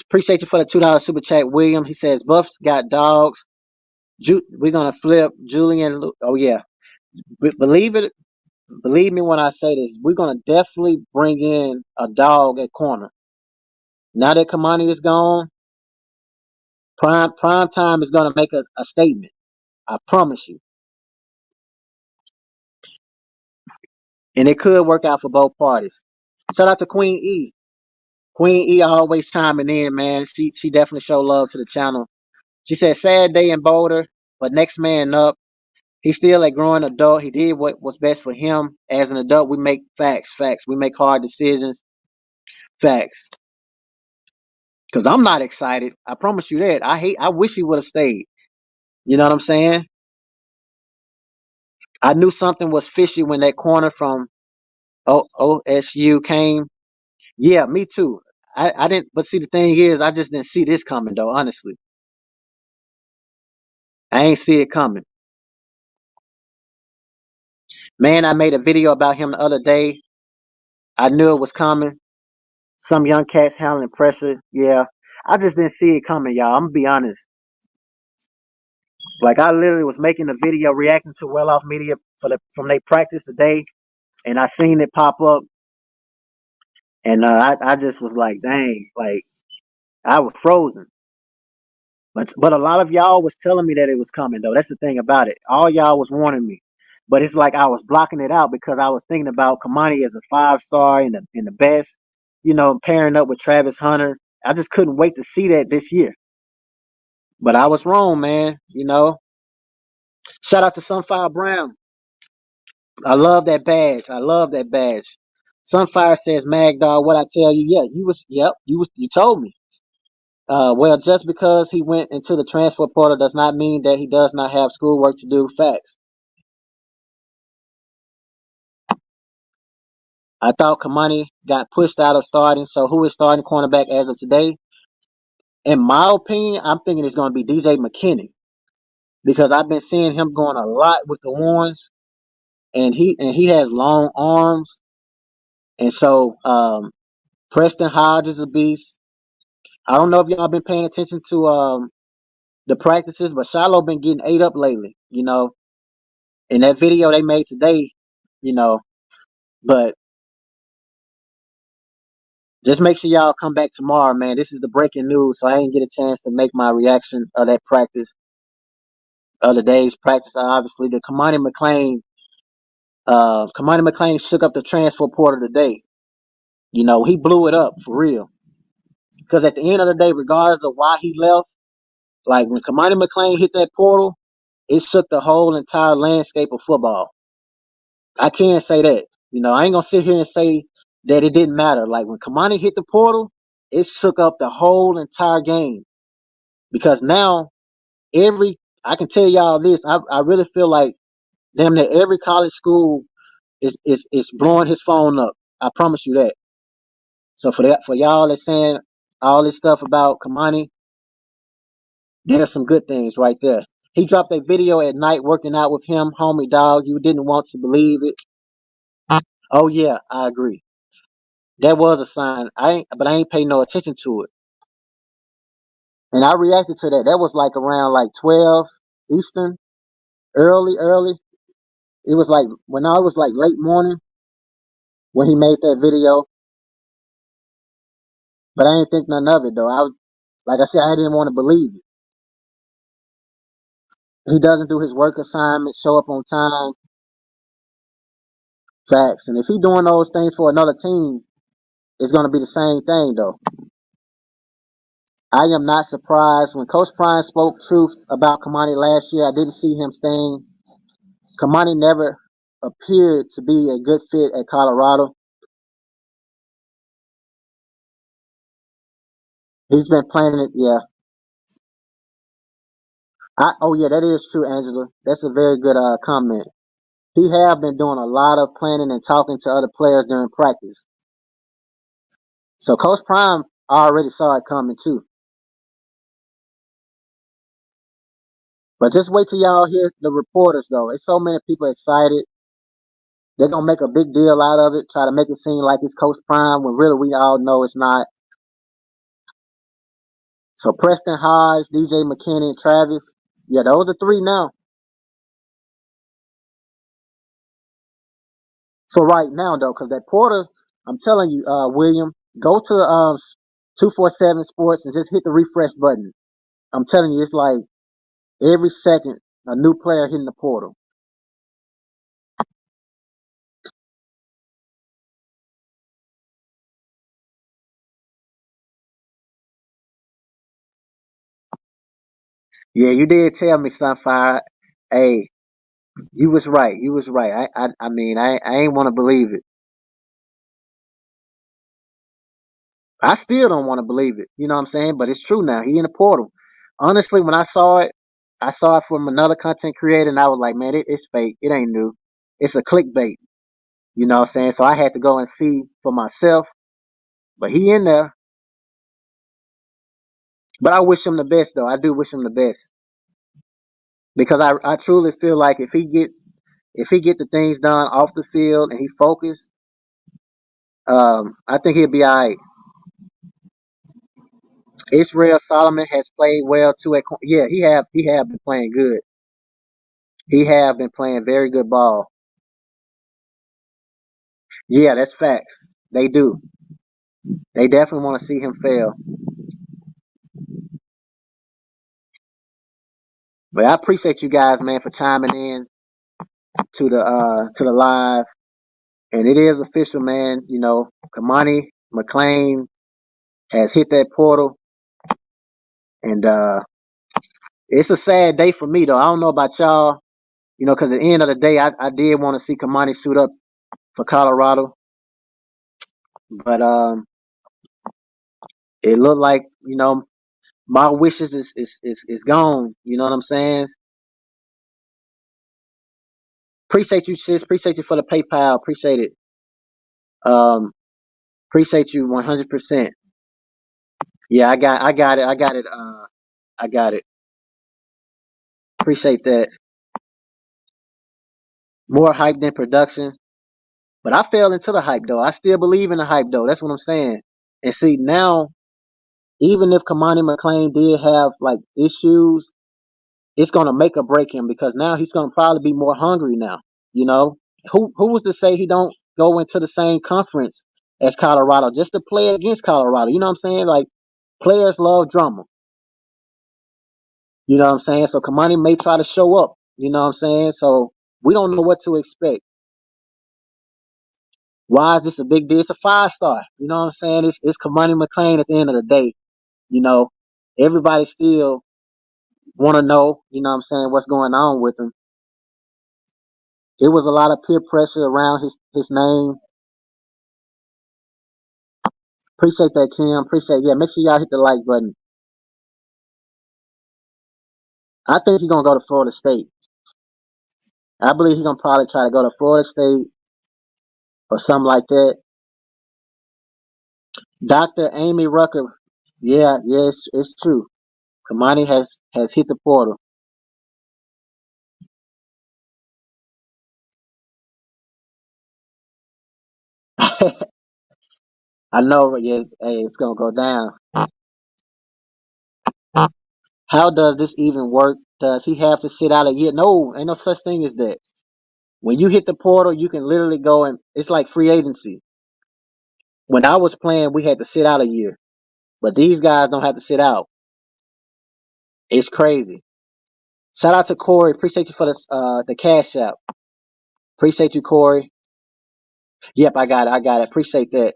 Appreciate you for the $2 super chat, William. He says Buffs got dogs. We're gonna flip Julian. Oh yeah, believe me when I say this. We're gonna definitely bring in a dog at corner. Now that Kamani is gone, prime time is gonna make a statement. I promise you, and it could work out for both parties. Shout out to Queen E. Queen E always chiming in, man. She definitely show love to the channel. She said, "Sad day in Boulder, but next man up. He's still a growing adult. He did what was best for him. As an adult, we make facts. We make hard decisions, facts. Because I'm not excited. I promise you that. I wish he would have stayed. You know what I'm saying? I knew something was fishy when that corner from OSU came. Yeah, me too. I didn't. But see, the thing is, I just didn't see this coming, though. Honestly, I ain't see it coming. Man, I made a video about him the other day. I knew it was coming. Some young cats handling pressure. Yeah, I just didn't see it coming, y'all. I'm gonna be honest. Like I literally was making a video reacting to well off media from their practice today, and I seen it pop up, and I just was like, dang, like I was frozen. But a lot of y'all was telling me that it was coming though. That's the thing about it. All y'all was warning me, but it's like I was blocking it out because I was thinking about Kamani as a 5-star and the best, pairing up with Travis Hunter. I just couldn't wait to see that this year. But I was wrong, man. Shout out to Sunfire Brown. I love that badge. I love that badge. Sunfire says, Mag Dog, what I tell you? Yeah, you told me. Well, just because he went into the transfer portal does not mean that he does not have schoolwork to do. Facts. I thought Kamani got pushed out of starting. So who is starting cornerback as of today? In my opinion, I'm thinking it's going to be DJ McKinney because I've been seeing him going a lot with the Warrens, and he has long arms, and so Preston Hodge is a beast. I don't know if y'all been paying attention to the practices, but Shiloh been getting ate up lately. In that video they made today, you know. But Just make sure y'all come back tomorrow, man. This is the breaking news, so I didn't get a chance to make my reaction of that practice, of the day's practice. Obviously, the Kamani McClain shook up the transfer portal today. You know, he blew it up for real. Because at the end of the day, regardless of why he left, like when Kamani McClain hit that portal, it shook the whole entire landscape of football. I can't say that. You know, I ain't gonna sit here and say that it didn't matter. Like when Kamani hit the portal, it shook up the whole entire game. Because now I can tell y'all this, I really feel like damn near every college school is blowing his phone up. I promise you that. So for y'all that's saying all this stuff about Kamani, there's some good things right there. He dropped a video at night working out with him, homie dog. You didn't want to believe it. Oh yeah, I agree. That was a sign. But I ain't pay no attention to it. And I reacted to that. That was like around like 12 Eastern, early. It was like when I was like late morning when he made that video. But I didn't think none of it though. Like I said, I didn't want to believe it. He doesn't do his work assignments, show up on time, facts. And if he doing those things for another team, it's gonna be the same thing though. I am not surprised when Coach Prime spoke truth about Kamani last year. I didn't see him staying. Kamani never appeared to be a good fit at Colorado. He's been playing it, yeah. Oh yeah, that is true, Angela. That's a very good comment. He have been doing a lot of planning and talking to other players during practice. So Coach Prime already saw it coming too. But just wait till y'all hear the reporters though. It's so many people excited. They're gonna make a big deal out of it, try to make it seem like it's Coach Prime when really we all know it's not. So Preston Hodge, DJ McKinney, and Travis. Yeah, those are three now. For right now though, because that Porter, I'm telling you, William, go to 247 Sports and just hit the refresh button. I'm telling you, it's like every second a new player hitting the portal. Yeah, you did tell me, Sunfire. Hey, you was right. You was right. I mean, I ain't want to believe it. I still don't want to believe it. You know what I'm saying? But it's true now. He in the portal. Honestly, when I saw it from another content creator, and I was like, man, it's fake. It ain't new. It's a clickbait. You know what I'm saying? So I had to go and see for myself. But he in there. But I wish him the best, though. I do wish him the best because I truly feel like if he get the things done off the field and he focus, I think he'll be all right. Israel Solomon has played well too. Yeah, he have been playing good. He have been playing very good ball. Yeah, that's facts. They do. They definitely want to see him fail. But I appreciate you guys, man, for chiming in to the live. And it is official, man. You know, Kamani McClain has hit that portal, and it's a sad day for me, though. I don't know about y'all, you know, because at the end of the day, I did want to see Kamani suit up for Colorado, but it looked like my wishes is gone. You know what I'm saying? Appreciate you, sis. Appreciate you for the PayPal. Appreciate it. Um, appreciate you 100%. Yeah, I got it. I got it. Appreciate that. More hype than production. But I fell into the hype though. I still believe in the hype though. That's what I'm saying. And see now, even if Kamani McClain did have like issues, it's gonna make or break him because now he's gonna probably be more hungry now. You know, who was to say he don't go into the same conference as Colorado, just to play against Colorado. You know what I'm saying? Like, players love drama. You know what I'm saying? So Kamani may try to show up. You know what I'm saying? So we don't know what to expect. Why is this a big deal? It's a 5-star. You know what I'm saying? It's Cormani Mcclain at the end of the day. You know, everybody still want to know, you know what I'm saying, what's going on with him. It was a lot of peer pressure around his name. Appreciate that, Kim. Appreciate Yeah, make sure y'all hit the like button. I think he's going to go to Florida State. I believe he's going to probably try to go to Florida State or something like that. Dr. Amy Rucker. Yeah, it's true. Kamani has hit the portal. I know, yeah, hey, it's gonna go down. How does this even work? Does he have to sit out a year? No, ain't no such thing as that. When you hit the portal, you can literally go and it's like free agency. When I was playing, we had to sit out a year, but these guys don't have to sit out. It's crazy. Shout out to Corey. Appreciate you for the cash app. Appreciate you, Corey. Yep, I got it. I got it. Appreciate that.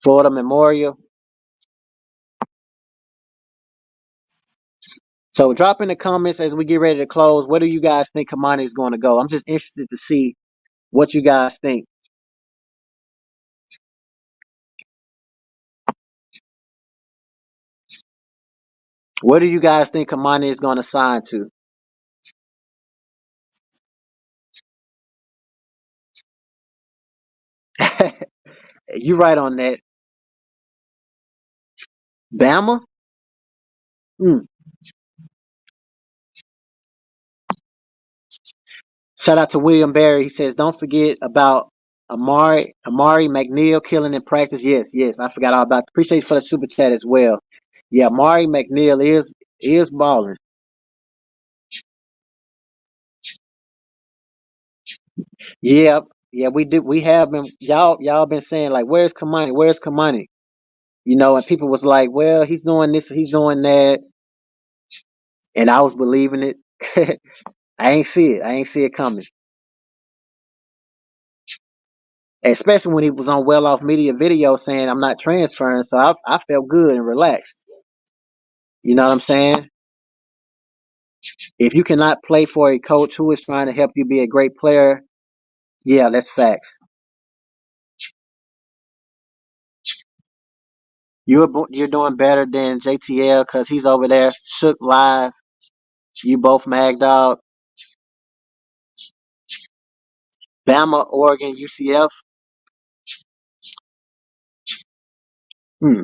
Florida Memorial. So drop in the comments as we get ready to close. Where do you guys think Kamani is going to go? I'm just interested to see what you guys think. Where do you guys think Kamani is going to sign to? You right on that. Bama? Hmm. Shout out to William Barry. He says, don't forget about Amari McNeil killing in practice. Yes, I forgot all about. Appreciate you for the super chat as well. Yeah, Amari McNeil is balling. Yeah, yeah, we do. We have been. Y'all been saying like, where's Kamani? Where's Kamani? You know, and people was like, well, he's doing this, he's doing that, and I was believing it. I ain't see it. I ain't see it coming. Especially when he was on Well Off Media video saying I'm not transferring, so I felt good and relaxed. You know what I'm saying? If you cannot play for a coach who is trying to help you be a great player, yeah, that's facts. You're doing better than JTL because he's over there shook live. You both mag dog. Bama, Oregon, UCF. Hmm.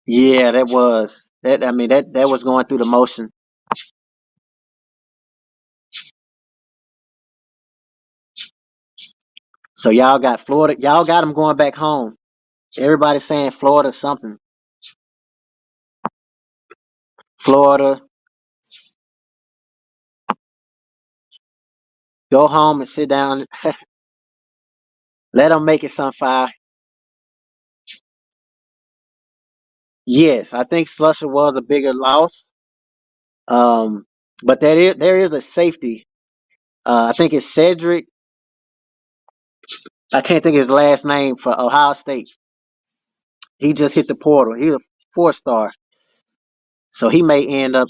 Yeah, that was that. I mean that was going through the motion. So y'all got Florida. Y'all got them going back home. Everybody's saying Florida something. Florida, go home and sit down. Let them make it Sunfire. Yes, I think Slusher was a bigger loss. Um, but there is a safety. I think it's Cedric. I can't think of his last name for Ohio State. He just hit the portal. He's a 4-star, so he may end up.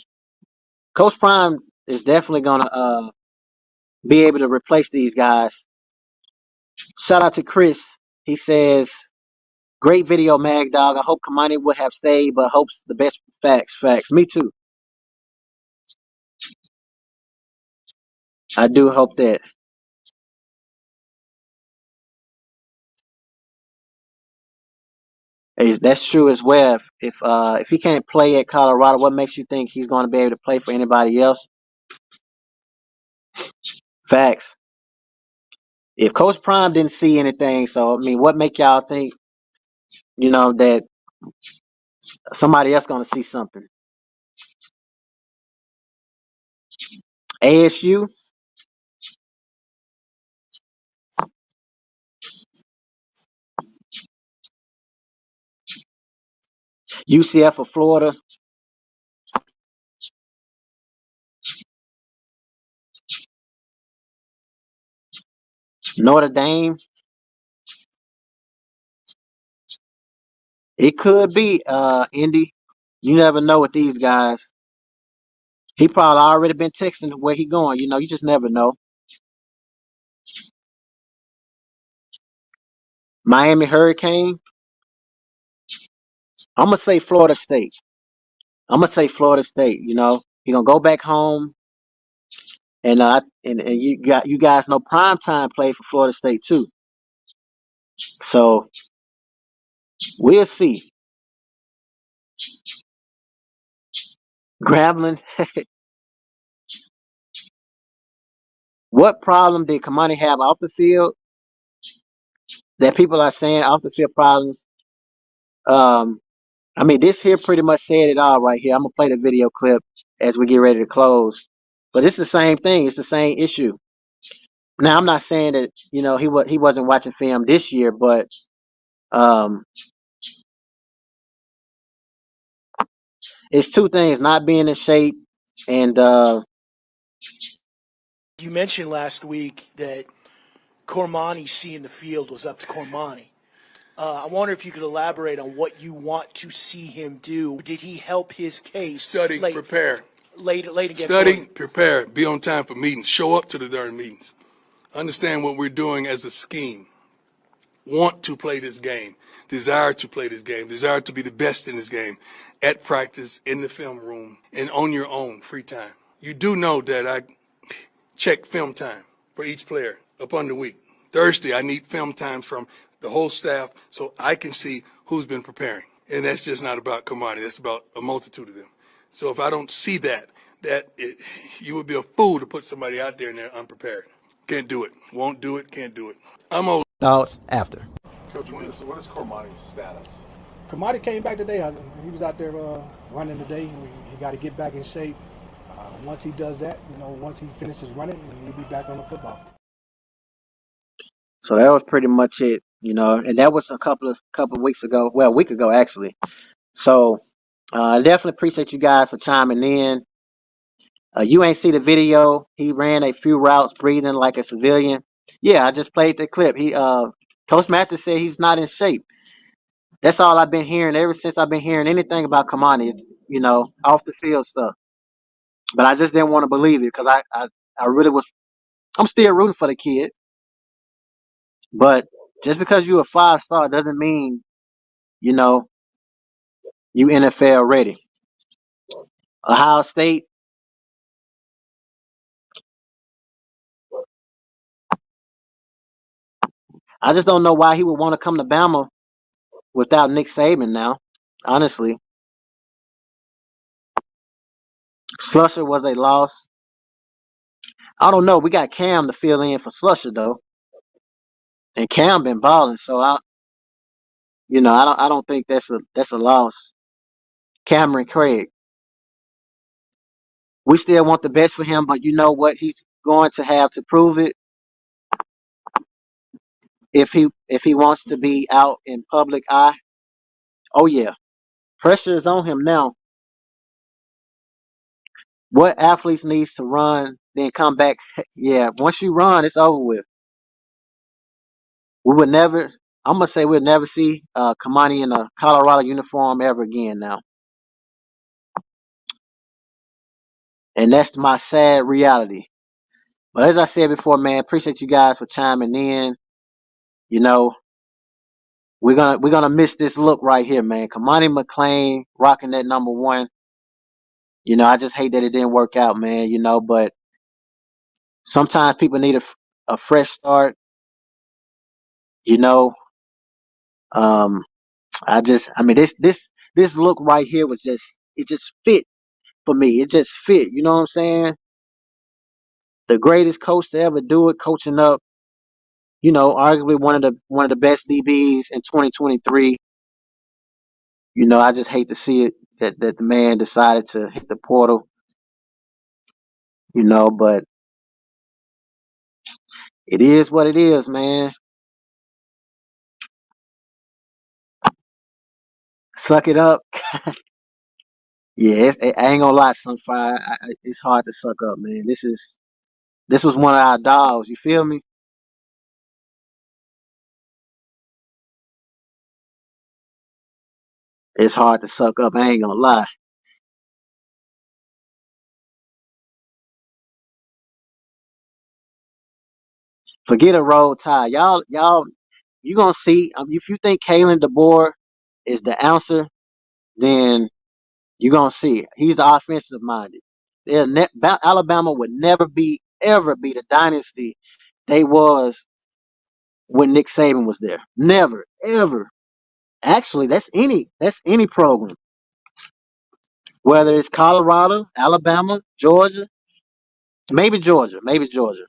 Coach Prime is definitely gonna be able to replace these guys. Shout out to Chris. He says, "Great video, Mag Dog. I hope Kamani would have stayed, but hopes the best." Facts. Me too. I do hope that. That's true as well. If he can't play at Colorado, what makes you think he's going to be able to play for anybody else? Facts. If Coach Prime didn't see anything, so I mean, what make y'all think? You know that Somebody else gonna see something. ASU, UCF of Florida, Notre Dame. It could be Indy. You never know with these guys. He probably already been texting where he going. You just never know. Miami Hurricane. I'm gonna say Florida State. I'm gonna say Florida State. He gonna go back home, and you guys know prime time play for Florida State too. So we'll see. Grambling. What problem did Kamani have off the field that people are saying off the field problems? Um, this here pretty much said it all right here. I'm gonna play the video clip as we get ready to close. But it's the same thing. It's the same issue. Now I'm not saying that he wasn't watching film this year, but um, it's two things: not being in shape, and You mentioned last week that Cormani seeing the field was up to Cormani. I wonder if you could elaborate on what you want to see him do. Did he help his case? Study, prepare. Late against Study, Oregon? prepare, be on time for meetings, show up to the darn meetings. Understand what we're doing as a scheme. Want to play this game, desire to play this game, desire to be the best in this game, at practice, in the film room, and on your own free time. You do know that I check film time for each player upon the week. Thursday, I need film time from the whole staff so I can see who's been preparing. And that's just not about Kamani. That's about a multitude of them. So if I don't see you would be a fool to put somebody out there and they're unprepared. Can't do it. Won't do it. Can't do it. I'm old. Thoughts after. Coach, what is Cormani's status? Kamani came back today. He was out there running today. He got to get back in shape. Once he does that, once he finishes running, he'll be back on the football field. So that was pretty much it, and that was a couple of weeks ago. Well, a week ago actually. So I definitely appreciate you guys for chiming in. You ain't see the video. He ran a few routes breathing like a civilian. Yeah, I just played the clip. Coach Mathis said he's not in shape. That's all I've been hearing ever since I've been hearing anything about Kamani. Is off the field stuff. But I just didn't want to believe it because I really was. I'm still rooting for the kid. But just because you're a 5-star doesn't mean you NFL ready. Ohio State. I just don't know why he would want to come to Bama without Nick Saban now. Honestly, Slusher was a loss. I don't know. We got Cam to fill in for Slusher though, and Cam been balling. So I don't think that's a loss. Cameron Craig. We still want the best for him, but you know what he's going to have to prove it if he wants to be out in public eye. Oh yeah, pressure is on him now. What athletes needs to run, then come back? Yeah, once you run, it's over with. We would never. I'm gonna say we'll never see Kamani in a Colorado uniform ever again now, and that's my sad reality. But as I said before, man, appreciate you guys for chiming in. You know, we're gonna miss this look right here, man. Kamani McClain rocking that number 1. I just hate that it didn't work out, man. But sometimes people need a fresh start. You know, um, this look right here it just fit for me. It just fit. You know what I'm saying? The greatest coach to ever do it, coaching up. Arguably one of the best DBs in 2023. I just hate to see it that the man decided to hit the portal, but it is what it is, man. Suck it up. Yeah, I ain't gonna lie, Sunfire. It's hard to suck up, man. This was one of our dogs. You feel me? It's hard to suck up. I ain't gonna lie. Forget a roll tie, y'all. You gonna see if you think Kalen DeBoer is the answer, then you gonna see it. He's offensive minded. Alabama would never ever be the dynasty they was when Nick Saban was there. Never, ever. Actually, that's any program. Whether it's Colorado, Alabama, Georgia, maybe Georgia, maybe Georgia.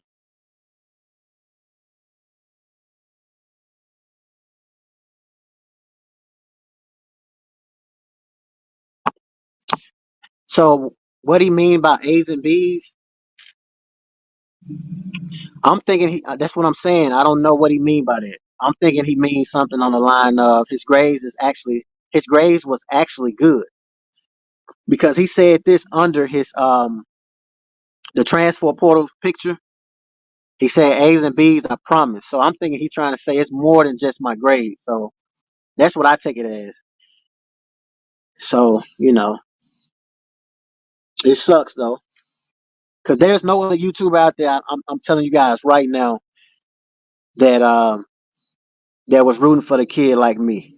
So what he mean by A's and B's? I'm thinking that's what I'm saying. I don't know what he mean by that. I'm thinking he means something on the line of his grades was actually good because he said this under his the transfer portal picture. He said A's and B's, I promise. So I'm thinking he's trying to say it's more than just my grades. So that's what I take it as. So, it sucks though. Because there's no other YouTuber out there, I'm telling you guys right now, that that was rooting for the kid like me.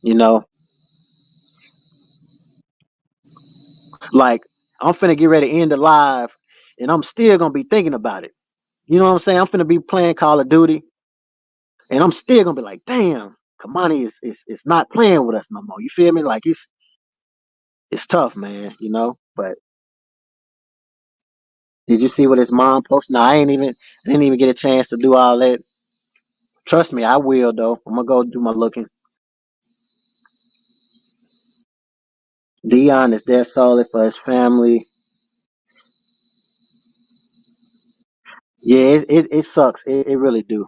You know, like I'm finna get ready to end the live, and I'm still gonna be thinking about it. You know what I'm saying? I'm finna be playing Call of Duty, and I'm still gonna be like, damn, Kamani is not playing with us no more. You feel me? Like it's tough, man. But did you see what his mom posted? No, I didn't even get a chance to do all that. Trust me, I will though. I'm gonna go do my looking. Dion is there solely for his family. Yeah, it sucks. It really do.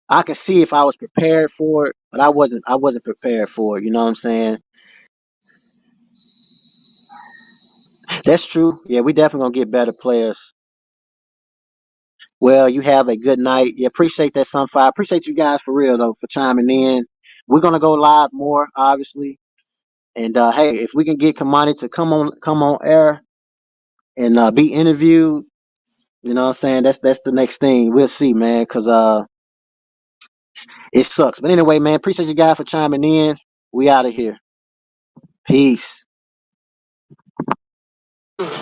I can see if I was prepared for it, but I wasn't prepared for it. You know what I'm saying? That's true. Yeah, we definitely gonna get better players. Well, you have a good night. Yeah, appreciate that, Sunfire. Appreciate you guys for real though for chiming in. We're gonna go live more, obviously. And hey, if we can get Kamani to come on air and be interviewed, you know what I'm saying? That's the next thing. We'll see, man, cause it sucks. But anyway, man, appreciate you guys for chiming in. We out of here. Peace.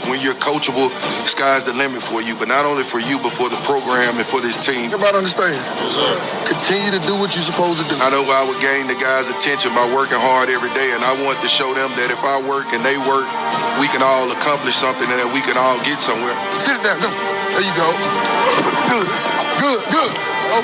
When you're coachable, sky's the limit for you, but not only for you, but for the program and for this team. Everybody understand? Yes, sir. Continue to do what you're supposed to do. I know I would gain the guys' attention by working hard every day, and I want to show them that if I work and they work, we can all accomplish something and that we can all get somewhere. Sit down, go. There you go. Good, good, good. Oh,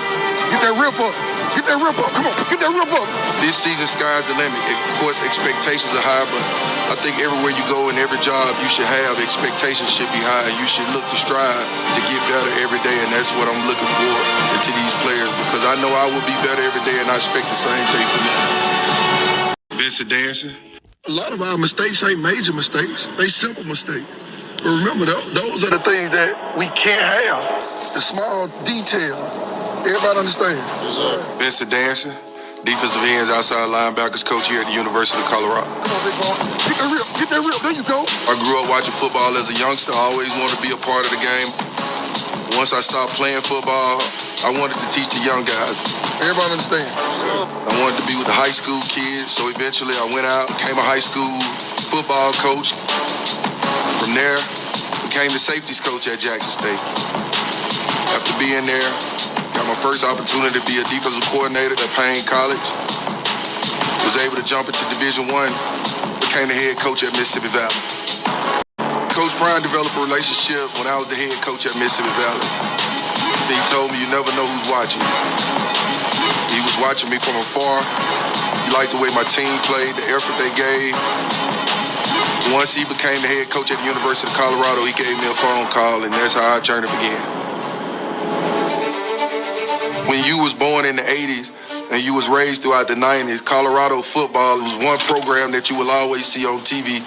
get that rip up. Get that rip up. Come on, get that rip up. This season, sky's the limit. Of course, expectations are high, but I think everywhere you go in every job you should have, expectations should be high. You should look to strive to get better every day, and that's what I'm looking for into these players because I know I will be better every day, and I expect the same thing from them. Vincent Dancer. A lot of our mistakes ain't major mistakes. They simple mistakes. But remember, those are the things that we can't have. The small details. Everybody understand? Yes, sir. Vincent Dancer, defensive ends, outside linebackers coach here at the University of Colorado. Come on, big boy. Get that rip. Get that rip. There you go. I grew up watching football as a youngster. I always wanted to be a part of the game. Once I stopped playing football, I wanted to teach the young guys. Everybody understand? I wanted to be with the high school kids, so eventually I went out, became a high school football coach. From there, became the safeties coach at Jackson State. After being there, got my first opportunity to be a defensive coordinator at Payne College. Was able to jump into Division I, became the head coach at Mississippi Valley. Coach Brian developed a relationship when I was the head coach at Mississippi Valley. He told me you never know who's watching. He was was watching me from afar. He liked the way my team played, the effort they gave. Once he became the head coach at the University of Colorado, he gave me a phone call, and that's how our journey began. When you was born in the 80s and you was raised throughout the 90s, Colorado football was one program that you will always see on TV.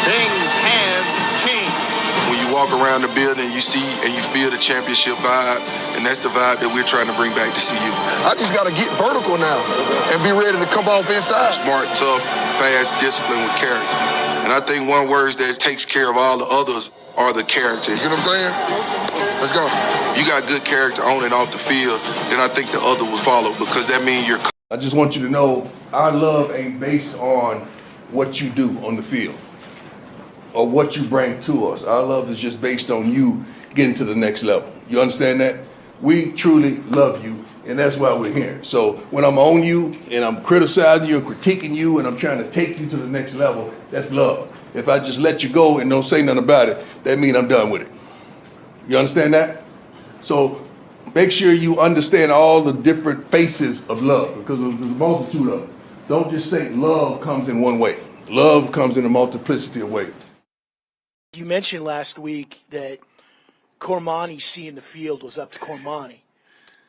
Things have changed. When you walk around the building, you see and you feel the championship vibe, and that's the vibe that we're trying to bring back to CU. I just got to get vertical now and be ready to come off inside. Smart, tough, fast, disciplined with character. And I think one word that takes care of all the others are the character. You know what I'm saying? Let's go. You got good character on and off the field, then I think the other will follow, because that means you're. I just want you to know our love ain't based on what you do on the field or what you bring to us. Our love is just based on you getting to the next level. You understand that? We truly love you, and that's why we're here. So when I'm on you and I'm criticizing you and critiquing you and I'm trying to take you to the next level, that's love. If I just let you go and don't say nothing about it, that means I'm done with it. You understand that? So make sure you understand all the different faces of love, because there's a multitude of them. Don't just say love comes in one way. Love comes in a multiplicity of ways. You mentioned last week that Cormani seeing the field was up to Cormani.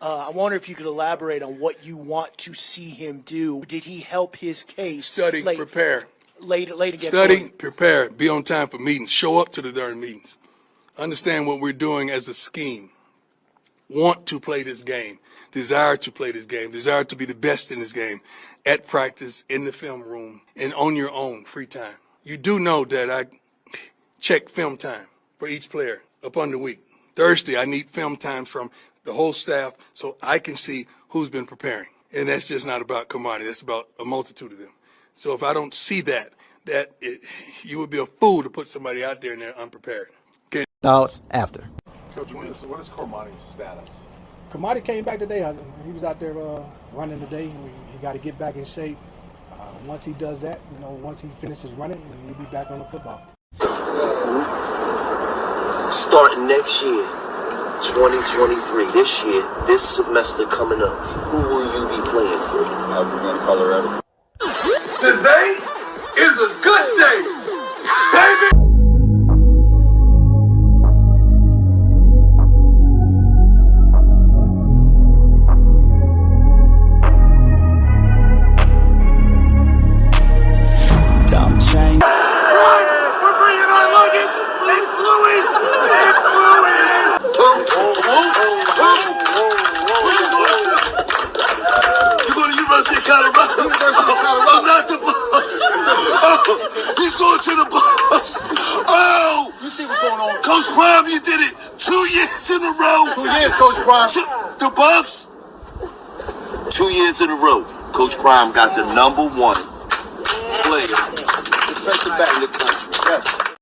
I wonder if you could elaborate on what you want to see him do. Did he help his case? Study, prepare. Late against Study, Oregon? prepare, be on time for meetings. Show up to the darn meetings. Understand what we're doing as a scheme. Want to play this game. Desire to play this game. Desire to be the best in this game. At practice, in the film room, and on your own free time. You do know that I check film time for each player upon the week. Thursday, I need film time from the whole staff so I can see who's been preparing. And that's just not about Kamani. That's about a multitude of them. So if I don't see that, you would be a fool to put somebody out there and they're unprepared. Okay. Thoughts after. Coach, what is Cormani's status? Kamani came back today. He was out there running today. He got to get back in shape. Once he does that, once he finishes running, he'll be back on the football field. Starting next year, 2023, this year, this semester coming up, who will you be playing for? I'll be going to Colorado. Today is a good day, baby! He's going to the Buffs. Oh! You see what's going on? Coach Prime, you did it 2 years in a row. 2 years, Coach Prime. The Buffs? 2 years in a row, Coach Prime got the #1 player in the country. Yes.